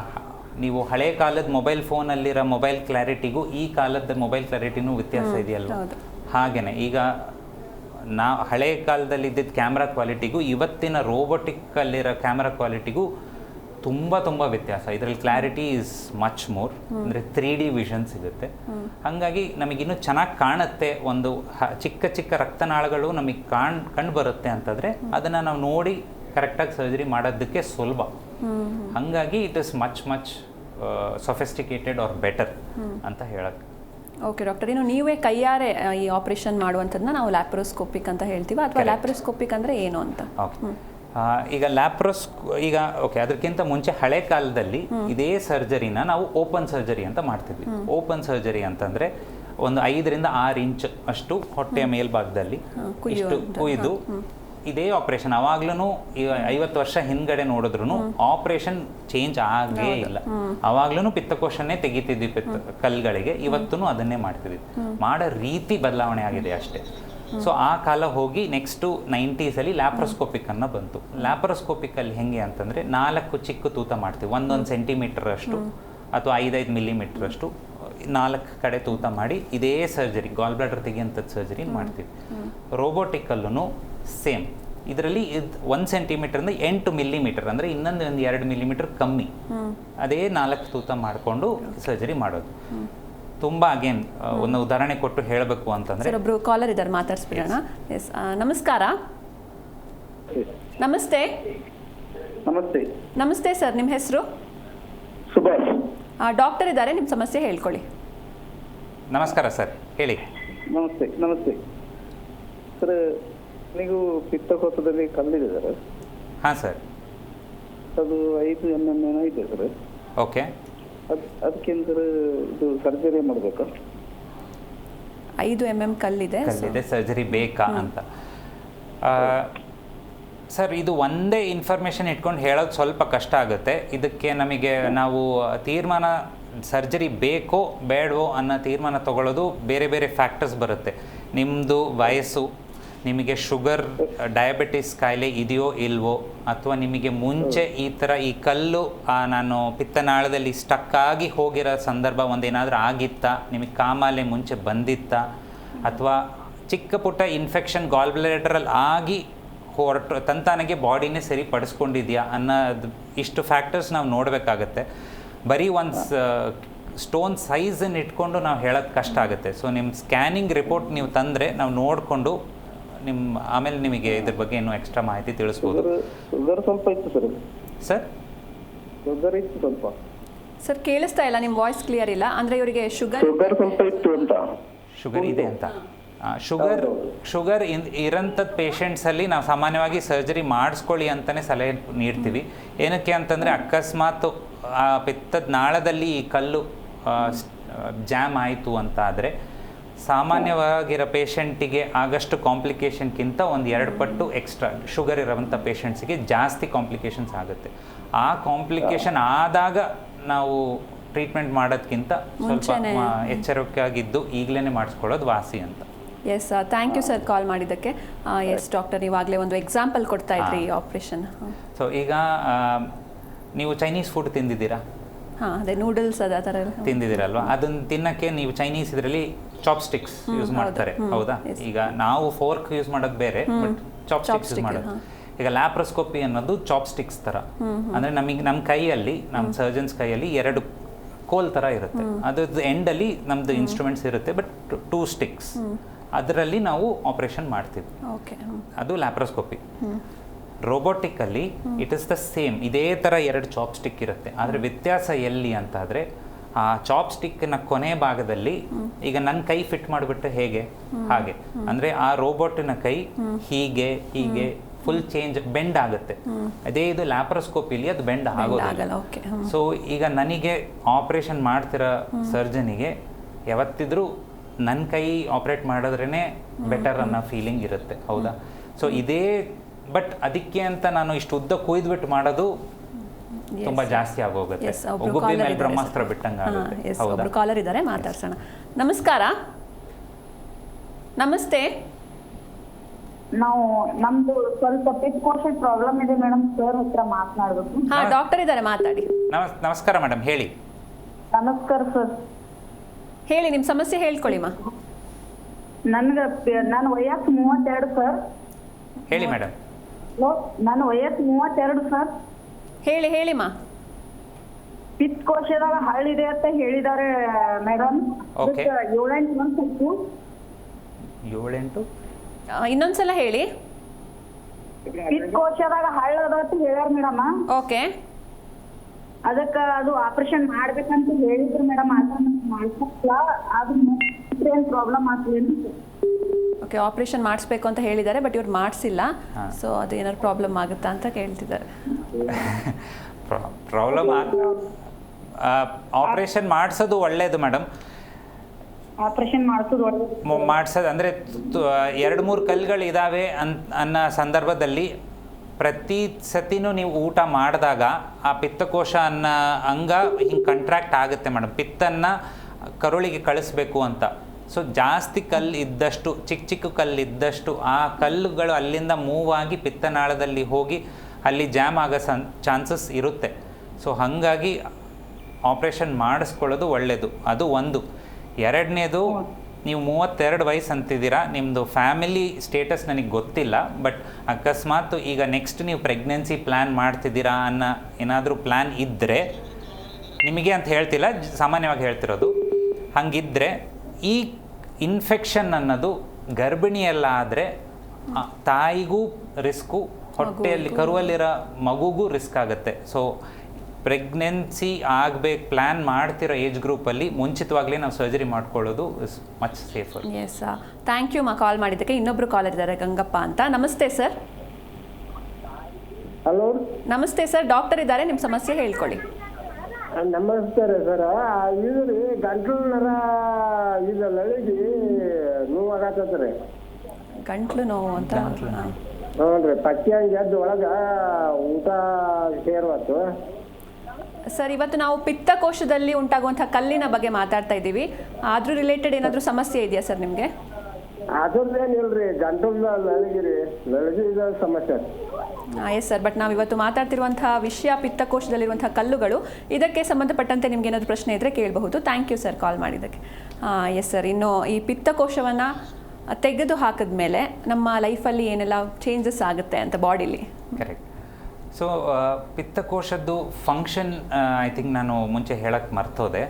ನೀವು ಹಳೆ ಕಾಲದ ಮೊಬೈಲ್ ಫೋನಲ್ಲಿರೋ ಮೊಬೈಲ್ ಕ್ಲಾರಿಟಿಗೂ ಈ ಕಾಲದ ಮೊಬೈಲ್ ಕ್ಲಾರಿಟಿನೂ ವ್ಯತ್ಯಾಸ ಇದೆಯಲ್ವ. ಹಾಗೆಯೇ ಈಗ ಹಳೆ ಕಾಲದಲ್ಲಿ ಇದ್ದಿದ್ದ ಕ್ಯಾಮ್ರಾ ಕ್ವಾಲಿಟಿಗೂ ಇವತ್ತಿನ ರೋಬೋಟಿಕ್ಕಲ್ಲಿರೋ ಕ್ಯಾಮ್ರಾ ಕ್ವಾಲಿಟಿಗೂ ತುಂಬ ವ್ಯತ್ಯಾಸ. ಇದರಲ್ಲಿ ಕ್ಲಾರಿಟಿ ಈಸ್ ಮಚ್ ಮೋರ್, ಅಂದರೆ 3D ವಿಷನ್ ಸಿಗುತ್ತೆ. ಹಾಗಾಗಿ ನಮಗಿನ್ನೂ ಚೆನ್ನಾಗಿ ಕಾಣುತ್ತೆ. ಒಂದು ಚಿಕ್ಕ ರಕ್ತನಾಳಗಳು ನಮಗೆ ಕಂಡು ಬರುತ್ತೆ ಅಂತಂದರೆ ಅದನ್ನು ನಾವು ನೋಡಿ ಕರೆಕ್ಟಾಗಿ ಸರ್ಜರಿ ಮಾಡೋದಕ್ಕೆ ಸುಲಭ. ಹಾಗಾಗಿ it is much sophisticated are better ಅಂತ ಹೇಳಕ್ಕೆ. ಓಕೆ ಡಾಕ್ಟರ್, ಇನ್ನು ನೀವೇ ಕೈಯಾರೆ ಈ ಆಪರೇಷನ್ ಮಾಡುವಂಥದ್ದನ್ನ ನಾವು ಲ್ಯಾಪ್ರೋಸ್ಕೋಪಿಕ್ ಅಂತ ಹೇಳ್ತೀವಿ, ಅಥವಾ ಲ್ಯಾಪ್ರೋಸ್ಕೋಪಿಕ್ ಅಂದರೆ ಏನು ಅಂತ? ಈಗ ಓಕೆ, ಅದಕ್ಕಿಂತ ಮುಂಚೆ ಹಳೆ ಕಾಲದಲ್ಲಿ ಇದೇ ಸರ್ಜರಿನ ನಾವು ಓಪನ್ ಸರ್ಜರಿ ಅಂತ ಮಾಡ್ತಿದ್ವಿ. ಓಪನ್ ಸರ್ಜರಿ ಅಂತಂದರೆ ಒಂದು 5 ರಿಂದ 6 ಇಂಚ್ ಅಷ್ಟು ಹೊಟ್ಟೆಯ ಮೇಲ್ಭಾಗದಲ್ಲಿ ಇಷ್ಟು ಕುಯ್ದು ಇದೇ ಆಪರೇಷನ್. ಅವಾಗ್ಲೂ 50 ವರ್ಷ ಹಿಂದ್ಗಡೆ ನೋಡಿದ್ರು ಆಪರೇಷನ್ ಚೇಂಜ್ ಆಗೇ ಇಲ್ಲ. ಅವಾಗ್ಲೂ ಪಿತ್ತಕೋಶನೇ ತೆಗಿತಿದ್ವಿ ಕಲ್ಗಳಿಗೆ, ಇವತ್ತೂ ಅದನ್ನೇ ಮಾಡ್ತಿದ್ವಿ. ಮಾಡೋ ರೀತಿ ಬದಲಾವಣೆ ಆಗಿದೆ ಅಷ್ಟೇ. ಸೊ ಆ ಕಾಲ ಹೋಗಿ ನೆಕ್ಸ್ಟು 90s ಲ್ಯಾಪ್ರೋಸ್ಕೋಪಿಕ್ ಅನ್ನೋ ಬಂತು. ಲ್ಯಾಪ್ರೋಸ್ಕೋಪಿಕಲ್ಲಿ ಹೆಂಗೆ ಅಂತಂದರೆ 4 ಚಿಕ್ಕ ತೂತ ಮಾಡ್ತೀವಿ, 1 ಸೆಂಟಿಮೀಟರ್ ಅಷ್ಟು ಅಥವಾ 5 ಮಿಲಿಮೀಟರ್ ಅಷ್ಟು 4 ಕಡೆ ತೂತ ಮಾಡಿ ಇದೇ ಸರ್ಜರಿ, ಗಾಲ್ ಬ್ಲಾಡರ್ ತೆಗಿಯೋಂಥದ್ದು ಸರ್ಜರಿ ಮಾಡ್ತೀವಿ. ರೋಬೋಟಿಕಲ್ಲೂ ಸೇಮ್. ಇದರಲ್ಲಿ 1 ಸೆಂಟಿಮೀಟರಿಂದ 8 ಮಿಲಿಮೀಟರ್, ಅಂದರೆ ಇನ್ನೊಂದು 2 ಮಿಲಿಮೀಟರ್ ಕಮ್ಮಿ, ಅದೇ 4 ತೂತ ಮಾಡಿಕೊಂಡು ಸರ್ಜರಿ ಮಾಡೋದು. ತುಂಬ ಅಗೇನ್ ಒಂದು ಉದಾಹರಣೆ ಕೊಟ್ಟು ಹೇಳಬೇಕು ಅಂತಂದರೆ, ಒಬ್ಬರು ಕಾಲರ್ ಇದ್ದಾರೆ, ಮಾತಾಡ್ಸ್ಬಿಡೋಣ. ಎಸ್, ನಮಸ್ಕಾರ. ನಮಸ್ತೆ. ನಮಸ್ತೆ ಸರ್, ನಿಮ್ಮ ಹೆಸರು? ಸುಭಾಷ್. ಡಾಕ್ಟರ್ ಇದ್ದಾರೆ, ನಿಮ್ಮ ಸಮಸ್ಯೆ ಹೇಳ್ಕೊಳ್ಳಿ. ನಮಸ್ಕಾರ ಸರ್, ಹೇಳಿ. ನಮಸ್ತೆ ಸರ್, ನೀವು ಪಿತ್ತಕೋಶದಲ್ಲಿ ಕಲ್ಲಿದೆ ಸರ್? ಹಾಂ ಸರ್. ಅದು 5 mm ಏನೋ ಇದೆ ಸರ್. ಓಕೆ. ಅದಕ್ಕೆಂದ್ರೆ ಇದು ಸರ್ಜರಿ ಮಾಡಬೇಕಾ? 5 mm ಕಲ್ಲಿದೆ ಸರ್ಜರಿ ಬೇಕಾ ಅಂತ. ಸರ್, ಇದು ಒಂದೇ ಇನ್ಫಾರ್ಮೇಷನ್ ಇಟ್ಕೊಂಡು ಹೇಳೋದು ಸ್ವಲ್ಪ ಕಷ್ಟ ಆಗುತ್ತೆ. ಇದಕ್ಕೆ ನಮಗೆ ನಾವು ತೀರ್ಮಾನ ಸರ್ಜರಿ ಬೇಕೋ ಬೇಡವೋ ಅನ್ನೋ ತೀರ್ಮಾನ ತಗೊಳ್ಳೋದು ಬೇರೆ ಬೇರೆ ಫ್ಯಾಕ್ಟರ್ಸ್ ಬರುತ್ತೆ. ನಿಮ್ಮದು ವಯಸ್ಸು, ನಿಮಗೆ ಶುಗರ್ ಡಯಾಬಿಟಿಸ್ ಕಾಯಿಲೆ ಇದೆಯೋ ಇಲ್ವೋ, ಅಥವಾ ನಿಮಗೆ ಮುಂಚೆ ಈ ಕಲ್ಲು ನಾನು ಪಿತ್ತನಾಳದಲ್ಲಿ ಸ್ಟಕ್ ಆಗಿ ಹೋಗಿರೋ ಸಂದರ್ಭ ಒಂದೇನಾದರೂ ಆಗಿತ್ತಾ, ನಿಮಗೆ ಕಾಮಾಲೆ ಮುಂಚೆ ಬಂದಿತ್ತಾ, ಅಥವಾ ಚಿಕ್ಕ ಪುಟ್ಟ ಇನ್ಫೆಕ್ಷನ್ ಗಾಲ್ ಬ್ಲಾಡರಲ್ಲಿ ಆಗಿ ಹೊರಟು ತಂತಾನೆಗೆ ಬಾಡಿನೇ ಸರಿಪಡಿಸ್ಕೊಂಡಿದೆಯಾ ಅನ್ನೋದು ಇಷ್ಟು ಫ್ಯಾಕ್ಟರ್ಸ್ ನಾವು ನೋಡಬೇಕಾಗತ್ತೆ. ಬರೀ ಒಂದು ಸ್ಟೋನ್ ಸೈಜನ್ನು ಇಟ್ಕೊಂಡು ನಾವು ಹೇಳೋದು ಕಷ್ಟ ಆಗುತ್ತೆ. ಸೊ ನಿಮ್ಮ ಸ್ಕ್ಯಾನಿಂಗ್ ರಿಪೋರ್ಟ್ ನೀವು ತಂದರೆ ನಾವು ನೋಡಿಕೊಂಡು ಆಮೇಲೆ ನಿಮಗೆ ಇದ್ರ ಬಗ್ಗೆ ಇನ್ನೂ ಎಕ್ಸ್ಟ್ರಾ ಮಾಹಿತಿ ತಿಳಿಸ್ಬೋದು. ಶುಗರ್ ಸ್ವಲ್ಪ ಇತ್ತು ಸರ್. ಸರ್, ಶುಗರ್ ಇತ್ತು ಸ್ವಲ್ಪ. ಸರ್ ಕೇಳಿಸ್ತಾ ಇಲ್ಲ, ನಿಮ್ಮ ವಾಯ್ಸ್ ಕ್ಲಿಯರ್ ಇಲ್ಲ. ಅಂದರೆ ಇವರಿಗೆ ಶುಗರ್ ಸ್ವಲ್ಪ ಇತ್ತು ಅಂತ. ಶುಗರ್ ಇದೆ ಅಂತ. ಶುಗರ್ ಇರೋಂಥದ್ದು ಪೇಷಂಟ್ಸಲ್ಲಿ ನಾವು ಸಾಮಾನ್ಯವಾಗಿ ಸರ್ಜರಿ ಮಾಡಿಸ್ಕೊಳ್ಳಿ ಅಂತಲೇ ಸಲಹೆ ನೀಡ್ತೀವಿ. ಏನಕ್ಕೆ ಅಂತಂದರೆ ಅಕಸ್ಮಾತ್ ಆ ಪಿತ್ತದ ನಾಳದಲ್ಲಿ ಈ ಕಲ್ಲು ಜಾಮ್ ಆಯಿತು ಅಂತ ಆದರೆ ಸಾಮಾನ್ಯವಾಗಿರೋ ಪೇಷಂಟಿಗೆ ಆಗಷ್ಟು ಕಾಂಪ್ಲಿಕೇಶನ್ಗಿಂತ 1-2 ಪಟ್ಟು ಎಕ್ಸ್ಟ್ರಾ ಶುಗರ್ ಇರೋವಂಥ ಪೇಷಂಟ್ಸಿಗೆ ಜಾಸ್ತಿ ಕಾಂಪ್ಲಿಕೇಶನ್ಸ್ ಆಗುತ್ತೆ. ಆ ಕಾಂಪ್ಲಿಕೇಶನ್ ಆದಾಗ ನಾವು ಟ್ರೀಟ್ಮೆಂಟ್ ಮಾಡೋದಕ್ಕಿಂತ ಸ್ವಲ್ಪ ಎಚ್ಚರಿಕೆಯಾಗಿದ್ದು ಈಗಲೇ ಮಾಡಿಸ್ಕೊಳ್ಳೋದು ವಾಸಿ ಅಂತ. Yes, thank you sir call ಮಾಡಿದ್ದಕ್ಕೆ. ಎಸ್ ಡಾಕ್ಟರ್, ಇವಾಗಲೇ ಒಂದು ಎಕ್ಸಾಂಪಲ್ ಕೊಡ್ತಾ ಇದ್ರಿ ಈ ಆಪ್ರೇಷನ್. ಸೊ ಈಗ ನೀವು ಚೈನೀಸ್ ಫುಡ್ ತಿಂದಿದ್ದೀರಾ? ಅದೇ ನೂಡಲ್ಸ್ ಅದ ಥರ ತಿಂದಿದ್ದೀರಲ್ವ? ಅದನ್ನು ತಿನ್ನಕ್ಕೆ ನೀವು ಚೈನೀಸ್ ಇದರಲ್ಲಿ ಚಾಪ್ಸ್ಟಿಕ್ಸ್ ಯೂಸ್ ಮಾಡ್ತಾರೆ, ಹೌದಾ? ಈಗ ನಾವು ಫೋರ್ಕ್ ಯೂಸ್ ಮಾಡೋದು ಬೇರೆ, ಬಟ್ ಚಾಪ್ಸ್ಟಿಕ್ಸ್ ಯೂಸ್ ಮಾಡೋದು. ಈಗ ಲ್ಯಾಪ್ರೋಸ್ಕೋಪಿ ಅನ್ನೋದು ಚಾಪ್ಸ್ಟಿಕ್ಸ್ ಥರ. ಅಂದರೆ ನಮ್ಮ ಕೈಯಲ್ಲಿ, ನಮ್ಮ ಸರ್ಜನ್ಸ್ ಕೈಯಲ್ಲಿ 2 ಕೋಲ್ ಥರ ಇರುತ್ತೆ. ಅದ್ರದ್ದು ಎಂಡಲ್ಲಿ ನಮ್ಮದು ಇನ್ಸ್ಟ್ರೂಮೆಂಟ್ಸ್ ಇರುತ್ತೆ, ಬಟ್ 2 ಸ್ಟಿಕ್ಸ್. ಅದರಲ್ಲಿ ನಾವು ಆಪರೇಷನ್ ಮಾಡ್ತೀವಿ. ಅದು laparoscopy. Robotically it is the same, ಇದೇ ಥರ 2 ಚಾಪ್ಸ್ಟಿಕ್ ಇರುತ್ತೆ. ಆದರೆ ವ್ಯತ್ಯಾಸ ಎಲ್ಲಿ ಅಂತ ಆದರೆ ಆ ಚಾಪ್ಸ್ಟಿಕ್ನ ಕೊನೆ ಭಾಗದಲ್ಲಿ ಈಗ ನನ್ನ ಕೈ ಫಿಟ್ ಮಾಡಿಬಿಟ್ರೆ ಹೇಗೆ ಹಾಗೆ, ಅಂದರೆ ಆ ರೋಬೋಟಿನ ಕೈ ಹೀಗೆ ಹೀಗೆ ಫುಲ್ ಚೇಂಜ್ ಬೆಂಡ್ ಆಗುತ್ತೆ. ಅದೇ ಇದು ಲ್ಯಾಪ್ರೋಸ್ಕೋಪಿಲಿ ಅದು ಬೆಂಡ್ ಆಗೋದಿಲ್ಲ. ಸೊ ಈಗ ನನಗೆ ಆಪರೇಷನ್ ಮಾಡ್ತಿರೋ ಸರ್ಜನಿಗೆ ಯಾವತ್ತಿದ್ರೂ ನನ್ನ ಕೈ ಆಪ್ರೇಟ್ ಮಾಡಿದ್ರೇ ಬೆಟರ್ ಅನ್ನೋ ಫೀಲಿಂಗ್ ಇರುತ್ತೆ, ಹೌದಾ? ಸೊ ಇದೇ, ಬಟ್ ಅದಕ್ಕೆ ಅಂತ ನಾನು ಇಷ್ಟು ಉದ್ದ ಕೊಯ್ದುಬಿಟ್ಟು ಮಾಡೋದು ತುಂಬಾ ಜಾಸ್ತಿ ಆಗೋಗುತ್ತೆ. ಒಬ್ಬೊಬ್ಬರ ಮೇಲೆ ಬ್ರಹ್ಮಾಸ್ತ್ರ ಬಿಟ್ಟಂಗಾಗುತ್ತೆ. ಹೌದಾ? ಕಾಲರ್ ಇದ್ದಾರೆ, ಮಾತಾಡ್ಸೋಣ. ನಮಸ್ಕಾರ. ನಮಸ್ತೆ. ನಮ್ದು ಸ್ವಲ್ಪ ಪಿತ್ಕೋಶ ಪ್ರಾಬ್ಲಮ್ ಇದೆ ಮೇಡಮ್, ಸರ್ ಹತ್ರ ಮಾತನಾಡಬೇಕು. ಡಾಕ್ಟರ್ ಇದ್ದಾರೆ, ಮಾತಾಡಿ. ನಮಸ್ಕಾರ ಮೇಡಮ್, ಹೇಳಿ. ನಮಸ್ಕಾರ ಸರ್. ಹೇಳಿ, ನಿಮ್ಮ ಸಮಸ್ಯೆ ಹೇಳ್ಕೊಳ್ಳಿಮ್ಮ. ನನ್ನ ವಯಸ್ಸು 32 ಸರ್. ಹೇಳಿ ಮೇಡಮ್. ನನ್ನ ವಯಸ್ಸು 32 ಸರ್. ಹೇಳಿಮ್ಮ. ಪಿತ್ಕೋಶದಾಗ ಹಳ್ಳಿದೆ ಅಂತ ಹೇಳಿದ್ದಾರೆ ಮೇಡಮ್. 7-8 ಮಂತ್ ಆಯ್ತು. 7-8 ಇನ್ನೊಂದ್ಸಲ ಹೇಳಿ. ಪಿತ್ಕೋಶದಾಗ ಹಳ್ಳದ ಅಂತ ಹೇಳ್ಯಾರ ಮೇಡಮ್. ಓಕೆ. ಅದಕ್ಕೆ ಅದು ಆಪರೇಷನ್ ಮಾಡ್ಬೇಕಂತ ಹೇಳಿದ್ರು ಮೇಡಮ್. ಮಾಡ್ಸಲ್ಲ, ಅದು ಏನ್ ಪ್ರಾಬ್ಲಮ್ ಆಗ್ತದೇನು? ಓಕೆ, ಆಪರೇಷನ್ ಮಾಡಿಸ್ಬೇಕು ಅಂತ ಹೇಳಿದ್ದಾರೆ, ಬಟ್ ಇವ್ರು ಮಾಡಿಸಿಲ್ಲ. ಸೊ ಅದು ಏನಾದ್ರು ಪ್ರಾಬ್ಲಮ್ ಆಗುತ್ತಾ ಅಂತ ಕೇಳ್ತಿದ್ದಾರೆ. ಪ್ರಾಬ್ಲಮ್ ಆಪರೇಷನ್ ಮಾಡಿಸೋದು ಒಳ್ಳೇದು ಮೇಡಮ್. ಆಪರೇಷನ್ ಮಾಡಿಸೋದು ಅಂದರೆ 2-3 ಕಲ್ಲುಗಳು ಇದ್ದಾವೆ ಅನ್ನೋ ಸಂದರ್ಭದಲ್ಲಿ ಪ್ರತಿ ಸತಿನೂ ನೀವು ಊಟ ಮಾಡಿದಾಗ ಆ ಪಿತ್ತಕೋಶ ಅನ್ನೋ ಅಂಗ ಹಿಂಗೆ ಕಂಟ್ರಾಕ್ಟ್ ಆಗುತ್ತೆ ಮೇಡಮ್, ಪಿತ್ತನ್ನು ಕರುಳಿಗೆ ಕಳಿಸ್ಬೇಕು ಅಂತ. ಸೊ ಜಾಸ್ತಿ ಕಲ್ಲು ಇದ್ದಷ್ಟು, ಚಿಕ್ಕ ಕಲ್ಲು ಇದ್ದಷ್ಟು ಆ ಕಲ್ಲುಗಳು ಅಲ್ಲಿಂದ ಮೂವ್ ಆಗಿ ಪಿತ್ತನಾಳದಲ್ಲಿ ಹೋಗಿ ಅಲ್ಲಿ ಜಾಮ್ ಆಗೋ ಚಾನ್ಸಸ್ ಇರುತ್ತೆ. ಸೊ ಹಾಗಾಗಿ ಆಪ್ರೇಷನ್ ಮಾಡಿಸ್ಕೊಳ್ಳೋದು ಒಳ್ಳೆಯದು. ಅದು ಒಂದು. ಎರಡನೇದು, ನೀವು 32 ವಯಸ್ಸು ಅಂತಿದ್ದೀರಾ, ನಿಮ್ಮದು ಫ್ಯಾಮಿಲಿ ಸ್ಟೇಟಸ್ ನನಗೆ ಗೊತ್ತಿಲ್ಲ, ಬಟ್ ಅಕಸ್ಮಾತ್ ಈಗ ನೆಕ್ಸ್ಟ್ ನೀವು ಪ್ರೆಗ್ನೆನ್ಸಿ ಪ್ಲ್ಯಾನ್ ಮಾಡ್ತಿದ್ದೀರಾ ಅನ್ನೋ ಏನಾದರೂ ಪ್ಲ್ಯಾನ್ ಇದ್ದರೆ, ನಿಮಗೆ ಅಂತ ಹೇಳ್ತಿಲ್ಲ, ಸಾಮಾನ್ಯವಾಗಿ ಹೇಳ್ತಿರೋದು, ಹಾಗಿದ್ದರೆ ಈ ಇನ್ಫೆಕ್ಷನ್ ಅನ್ನೋದು ಗರ್ಭಿಣಿಯೆಲ್ಲ ಆದರೆ ತಾಯಿಗೂ ರಿಸ್ಕು, ಹೊಟ್ಟೆಯಲ್ಲಿ ಕರುವಲ್ಲಿರೋ ಮಗುಗೂ ರಿಸ್ಕ್ ಆಗುತ್ತೆ. ಸೊ ಪ್ರೆಗ್ನೆನ್ಸಿ ಆಗಬೇಕು ಪ್ಲ್ಯಾನ್ ಮಾಡ್ತಿರೋ ಏಜ್ ಗ್ರೂಪಲ್ಲಿ ಮುಂಚಿತವಾಗಲೇ ನಾವು ಸರ್ಜರಿ ಮಾಡ್ಕೊಳ್ಳೋದು is much safer. Yes, thank you call ಮಾಡಿದ್ದಕ್ಕೆ. ಇನ್ನೊಬ್ಬರು ಕಾಲರ್ ಇದ್ದಾರೆ, ಗಂಗಪ್ಪ ಅಂತ. ನಮಸ್ತೆ ಸರ್. ಹಲೋ ನಮಸ್ತೆ ಸರ್, ಡಾಕ್ಟರ್ ಇದ್ದಾರೆ, ನಿಮ್ಮ ಸಮಸ್ಯೆ ಹೇಳ್ಕೊಳ್ಳಿ. ನಮಸ್ಕಾರ ಸರ್. ಇದು ರೀ ಗಂಟ್ಲು ನರ ಇದು ಲಳಿಗೆ ನೋವಾಗತ್ತದ್ರಿ. ಗಂಟ್ಲು ನೋವು ಅಂತ? ಹ್ಞೂ ರೀ, ಪಕ್ಕಿ ಹಂಗೆ ಎದ್ದು ಒಳಗೆ ಊಟ ಸೇರ್ವತ್ತು. ಸರ್, ಇವತ್ತು ನಾವು ಪಿತ್ತಕೋಶದಲ್ಲಿ ಉಂಟಾಗುವಂತಹ ಕಲ್ಲಿನ ಬಗ್ಗೆ ಮಾತಾಡ್ತಾ ಇದ್ದೀವಿ. ಅದ್ರ ರಿಲೇಟೆಡ್ ಏನಾದರೂ ಸಮಸ್ಯೆ ಇದೆಯಾ ಸರ್ ನಿಮಗೆ? ಅದ್ರದ್ದೇನಿಲ್ರಿ, ಗಂಟ್ಲು ಲಳಿಗೆ ರೀ, ಲಳಿಗೆ ಇದು ಸಮಸ್ಯೆ. ಎಸ್ ಸರ್, ಬಟ್ ನಾವು ಇವತ್ತು ಮಾತಾಡ್ತಿರುವಂತಹ ವಿಷಯ ಪಿತ್ತಕೋಶದಲ್ಲಿರುವಂತಹ ಕಲ್ಲುಗಳು. ಇದಕ್ಕೆ ಸಂಬಂಧಪಟ್ಟಂತೆ ನಿಮ್ಗೆ ಏನಾದರೂ ಪ್ರಶ್ನೆ ಇದ್ದರೆ ಕೇಳಬಹುದು. ಥ್ಯಾಂಕ್ ಯು ಸರ್ ಕಾಲ್ ಮಾಡಿದ್ದಕ್ಕೆ. ಎಸ್ ಸರ್, ಇನ್ನು ಈ ಪಿತ್ತಕೋಶವನ್ನು ತೆಗೆದು ಹಾಕಿದ್ಮೇಲೆ ನಮ್ಮ ಲೈಫಲ್ಲಿ ಏನೆಲ್ಲ ಚೇಂಜಸ್ ಆಗುತ್ತೆ ಅಂತ ಬಾಡಿಲಿ? ಕರೆಕ್ಟ್. ಸೊ ಪಿತ್ತಕೋಶದ್ದು ಫಂಕ್ಷನ್ ಐ ಥಿಂಕ್ ನಾನು ಮುಂಚೆ ಹೇಳಕ್ಕೆ ಮರ್ತೋದೆ.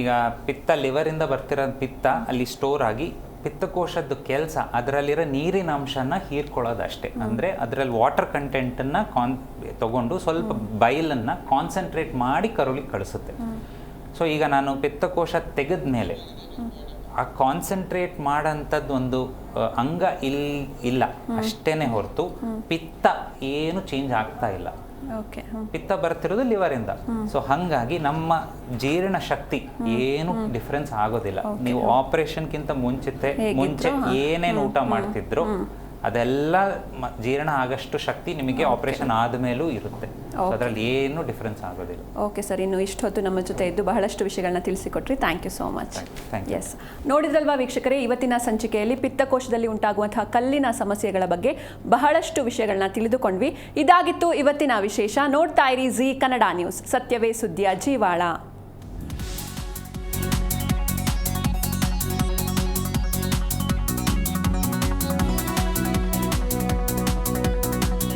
ಈಗ ಪಿತ್ತ ಲಿವರಿಂದ ಬರ್ತಿರೋ ಪಿತ್ತ ಅಲ್ಲಿ ಸ್ಟೋರ್ ಆಗಿ ಪಿತ್ತಕೋಶದ್ದು ಕೆಲಸ ಅದರಲ್ಲಿರೋ ನೀರಿನ ಅಂಶನ ಹೀರ್ಕೊಳ್ಳೋದಷ್ಟೇ. ಅಂದರೆ ಅದರಲ್ಲಿ ವಾಟರ್ ಕಂಟೆಂಟನ್ನು ತಗೊಂಡು ಸ್ವಲ್ಪ ಬೈಲನ್ನು ಕಾನ್ಸಂಟ್ರೇಟ್ ಮಾಡಿ ಕರುಳಿಗೆ ಕಳಿಸುತ್ತೆ. ಸೊ ಈಗ ನಾನು ಪಿತ್ತಕೋಶ ತೆಗೆದ ಮೇಲೆ ಆ ಕಾನ್ಸಂಟ್ರೇಟ್ ಮಾಡೋಂಥದ್ದು ಒಂದು ಅಂಗ ಇಲ್ಲ ಅಷ್ಟೇನೆ ಹೊರತು ಪಿತ್ತ ಏನು ಚೇಂಜ್ ಆಗ್ತಾ ಇಲ್ಲ. ಪಿತ್ತ ಬರ್ತಿರೋದು ಲಿವರಿಂದ. ಸೊ ಹಾಗಾಗಿ ನಮ್ಮ ಜೀರ್ಣ ಶಕ್ತಿ ಏನು ಡಿಫ್ರೆನ್ಸ್ ಆಗೋದಿಲ್ಲ. ನೀವು ಆಪರೇಷನ್ಗಿಂತ ಮುಂಚೆ ಏನೇನು ಊಟ ಮಾಡ್ತಿದ್ರು ಅದೆಲ್ಲ ಜೀರ್ಣ ಆಗಷ್ಟು ಶಕ್ತಿ ನಿಮಗೆ ಆಪರೇಷನ್ ಆದಮೇಲೂ ಇರುತ್ತೆ. ಅದರಲ್ಲಿ ಏನು ಡಿಫ್ರೆನ್ಸ್ ಆಗೋದಿಲ್ಲ. ಓಕೆ ಸರ್, ಇನ್ನು ಇಷ್ಟು ಹೊತ್ತು ನಮ್ಮ ಜೊತೆ ಇದ್ದು ಬಹಳಷ್ಟು ವಿಷಯಗಳನ್ನ ತಿಳಿಸಿಕೊಟ್ರಿ. Thank you so much. Yes, ನೋಡಿದ್ರಲ್ವಾ ವೀಕ್ಷಕರೇ, ಇವತ್ತಿನ ಸಂಚಿಕೆಯಲ್ಲಿ ಪಿತ್ತಕೋಶದಲ್ಲಿ ಉಂಟಾಗುವಂತಹ ಕಲ್ಲಿನ ಸಮಸ್ಯೆಗಳ ಬಗ್ಗೆ ಬಹಳಷ್ಟು ವಿಷಯಗಳನ್ನ ತಿಳಿದುಕೊಂಡ್ವಿ. ಇದಾಗಿತ್ತು ಇವತ್ತಿನ ವಿಶೇಷ. ನೋಡ್ತಾ ಇರಿ ಜಿ ಕನ್ನಡ ನ್ಯೂಸ್, ಸತ್ಯವೇ ಸುದ್ದಿಯ ಜೀವಾಳ.